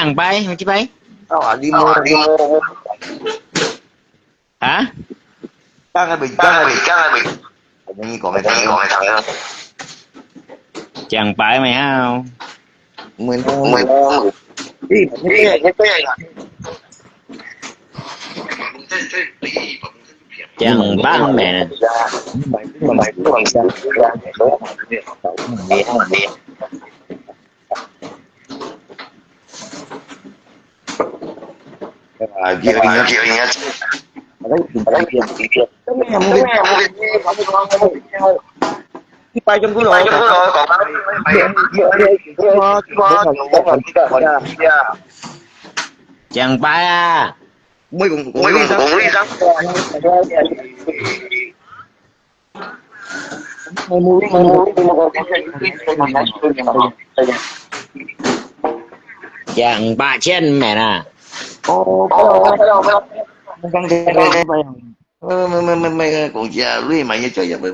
mà chứ bay? Tao à đi mua. Hả? Trang hay bị. Như còn mày thằng Chàng bay mày không? Mình đi mà cái này. Chàng bay mẹ nè. Mày cũng bằng sao ra để đó mình đi. Kia nhá. Đấy kia. Cái bay trong cái lỗ còn Chàng bay à. Mới cùng đi sao? Chàng ba trên mẹ nè. Mày còn già lui mày như chơi vậy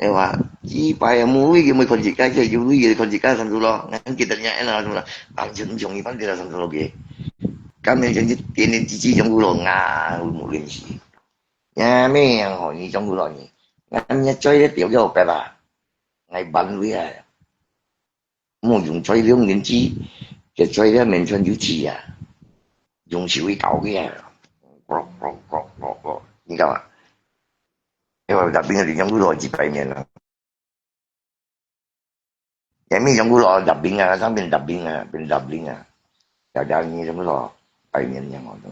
em à chỉ bài mũi cái mấy con gì cái chơi vui gì con gì cái thành lo ngắn kia tận nhảy là rồi bạn chừng chừng như vấn đề là thành lo gì cảm nhận chân tiền đến chỉ trong lo ngà một lần gì nhà mấy hỏi như trong lo gì ngắn nhá chơi cái tiểu cho bé bà ngày bắn với à muốn dùng chơi liêu nghiên chi cái chơi cái mình chân chữ chi à dùng chữ cái cậu cái à như các bạn因為入邊嘅連種菇內接閉面啦，有咩種菇內入邊啊？三邊入邊啊，邊入邊啊，又有呢種菇內閉面嘅我都。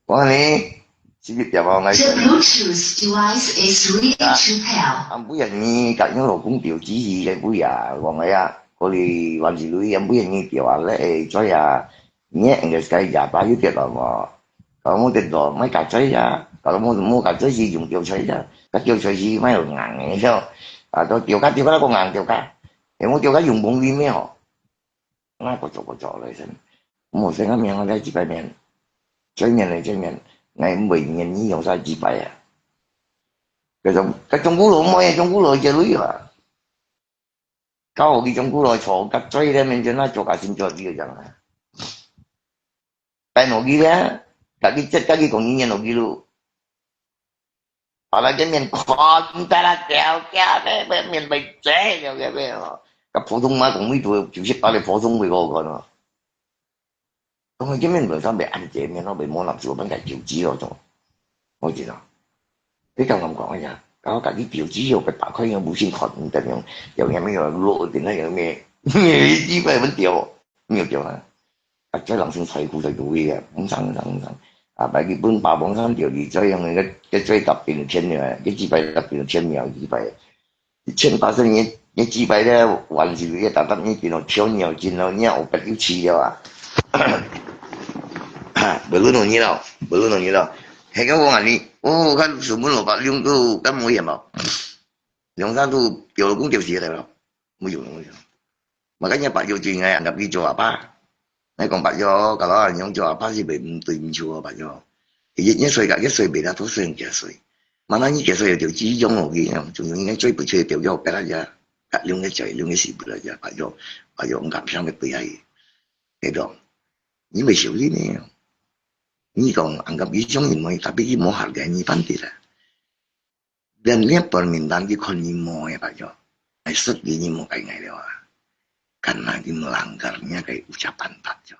我話你，直接入我 The Bluetooth device is ready to pair. 每人呢隔咗勞工調指示嘅每啊，黃偉啊，我哋還是女人每人呢調啊咧，再啊，呢人嘅世界擺咗跌落喎。Kalau mau tidur, mấy cà chơi ra. Kalau mau mua cà chơi gì dùng kiểu chơi ra. Các kiểu chơi gì mấy đồ ngàn này sao? À, tôi kiểu cá có ngàn kiểu cá. Thì muốn kiểu cá dùng bông đi mấy họ. Nó có chỗ lại xem. Một xe ngắm miệng ra chỉ bài miệng. Chơi miệng này chơi miệng. Ngày 10.000 như dòng ra chỉ bài à. Cái trong cú lộ mới trong cú lộ chơi lưới à. Câu đi trong cú lộ chỗ cà chơi ra mình cho nó chỗ cả xin cho kia chẳng à. Tại nó ghi ra. Kaki còn như nào kia luôn. Họ là cái miền khó chúng ta là kéo cái miền bạch chế cái các phổ thông mà cũng mấy tuổi chịu sức là phổ thông 10 個nữa. Còn cái miền bờ sao bị ăn chế miền nó bị mua làm chủ bằng cái chịu chỉ rồi. 我知道，你就咁講嘅咋？搞隔啲表之後嘅打開有無線台唔得樣，又有咩攞電咧，有咩呢個係乜掉？咩掉啊？或者能先細股就做嘅，五三。啊，但基本霸王山條魚仔用嘅最特別天嘅，一支幣特別天苗支幣，1800一支幣咧，還是一大得呢邊度挑苗見到呢我不要吃嘅話，不論同你咯，係咁我話你，我看上門蘿蔔兩都咁冇嘢冇，兩三都掉老公掉屎嚟咯，冇用。makanya Pak Jo Jing anggap hijau apa? Nói còn Pak Jo kalau là những cho apa gì bị tìm chùa Pak Jo. Thì nhất岁cái岁bị đã tốt hơn kia岁. Mà nói như kia岁điều chỉ giống một gì không? Chúng những cái chơi bự chơi tiểu Jo cái là gì? Các lượng cái chơi lượng cái gì bự là gì? Pak Jo ông cảm sang cái bự hay. Cái đó. Những người xử lý này. Như còn anggap hijau ni mọi tapi ini mau harganya panti lah. Dan lihat permintaan di kon ni mau ya Pak Jo. Esok ini mau kayak ngai dewa. Karena dia melanggarnya kayak ucapan Pak Jo.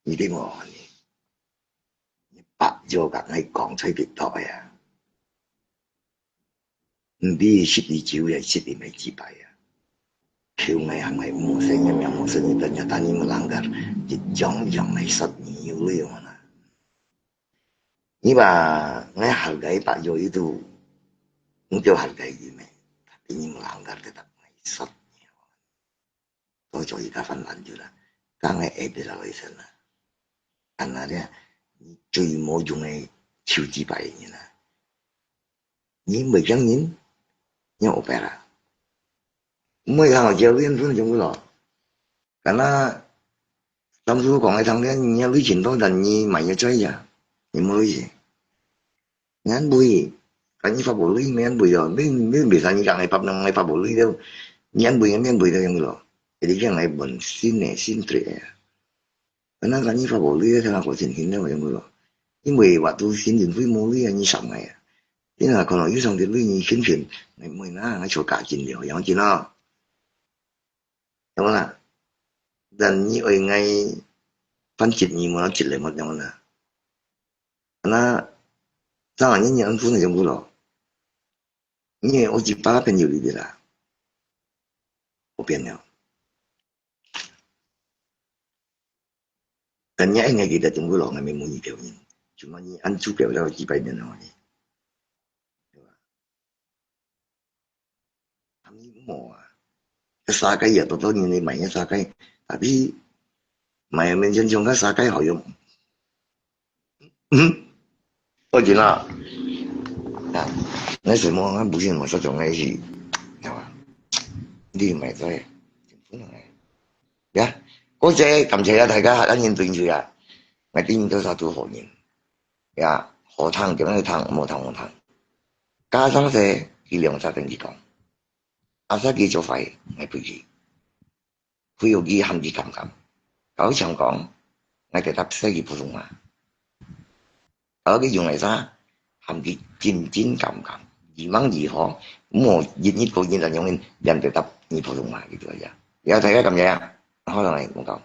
Như thế mà Pak Jo các ngày còn thấy việc đó à. Đi ship đi chiếu ya ship đi mấy chi bài à. Kêu ngày hàng ngày mua xe nhà mua xe như tên nhà ta như melanggar. Thì dòng này rất nhiều lưu mà. Nhưng mà ngay hargai Pak Jo itu untuk hargai gini. Tapi ini melanggar tetap rất nhiều. Tôi cho các phần lanjut lah. Các ngày ada dari sana. Karena dia最冇用嘅超支幣嘅啦，你未講人，你有白啦，唔會講我教練分鐘咯，karena當初講嘅thằng咧，你攞錢多，但你買嘢追呀，你冇攞錢，你唔會，但你發布率你唔會啊，你未使你講係發布率都，你唔會都咁咯，你講係本身嘅先對嘅。Karena kan ini favorit saya aku sini lah yang dulu. Ini waktu sini vui mua li anh sắm này. Thế là còn nói với xong thì lui như khiến chuyện này mới nó chỗ cả chuyện điều giống chứ nó. Đúng không ạ? Dan như ở ngay phân chuyện như mà nó chuyện lại một giống là. Karena sao anh nhận phun này giống dulu. Ini ở chỉ ba bên nhiều đi là. Ở bên nào. Dan nhã ngay kita tunggu loh ngambil munyi dia ni. Cuma ni ancu dia dah jibai dia ni. Kami mau sakai ya betul ni mainnya sakai. Tapi main menjunjung kan sakai hao用. Tôi chỉ là nói什么不是我说种的是，对吧？你咪在政府嚟嘅。嗰隻感謝大家客人對住啊，我點都殺到何年呀？何탕點樣去탕？冇탕。加上些佢兩殺定住講，阿殺佢做廢，我陪住，佢又佢含住咁，搞長講，我哋答識佢普通話，搞佢用嚟沙含住尖咁，二蚊二行，咁我熱呢個現就用人哋答你普通話嘅啫，有大家咁樣。可能係冇夠。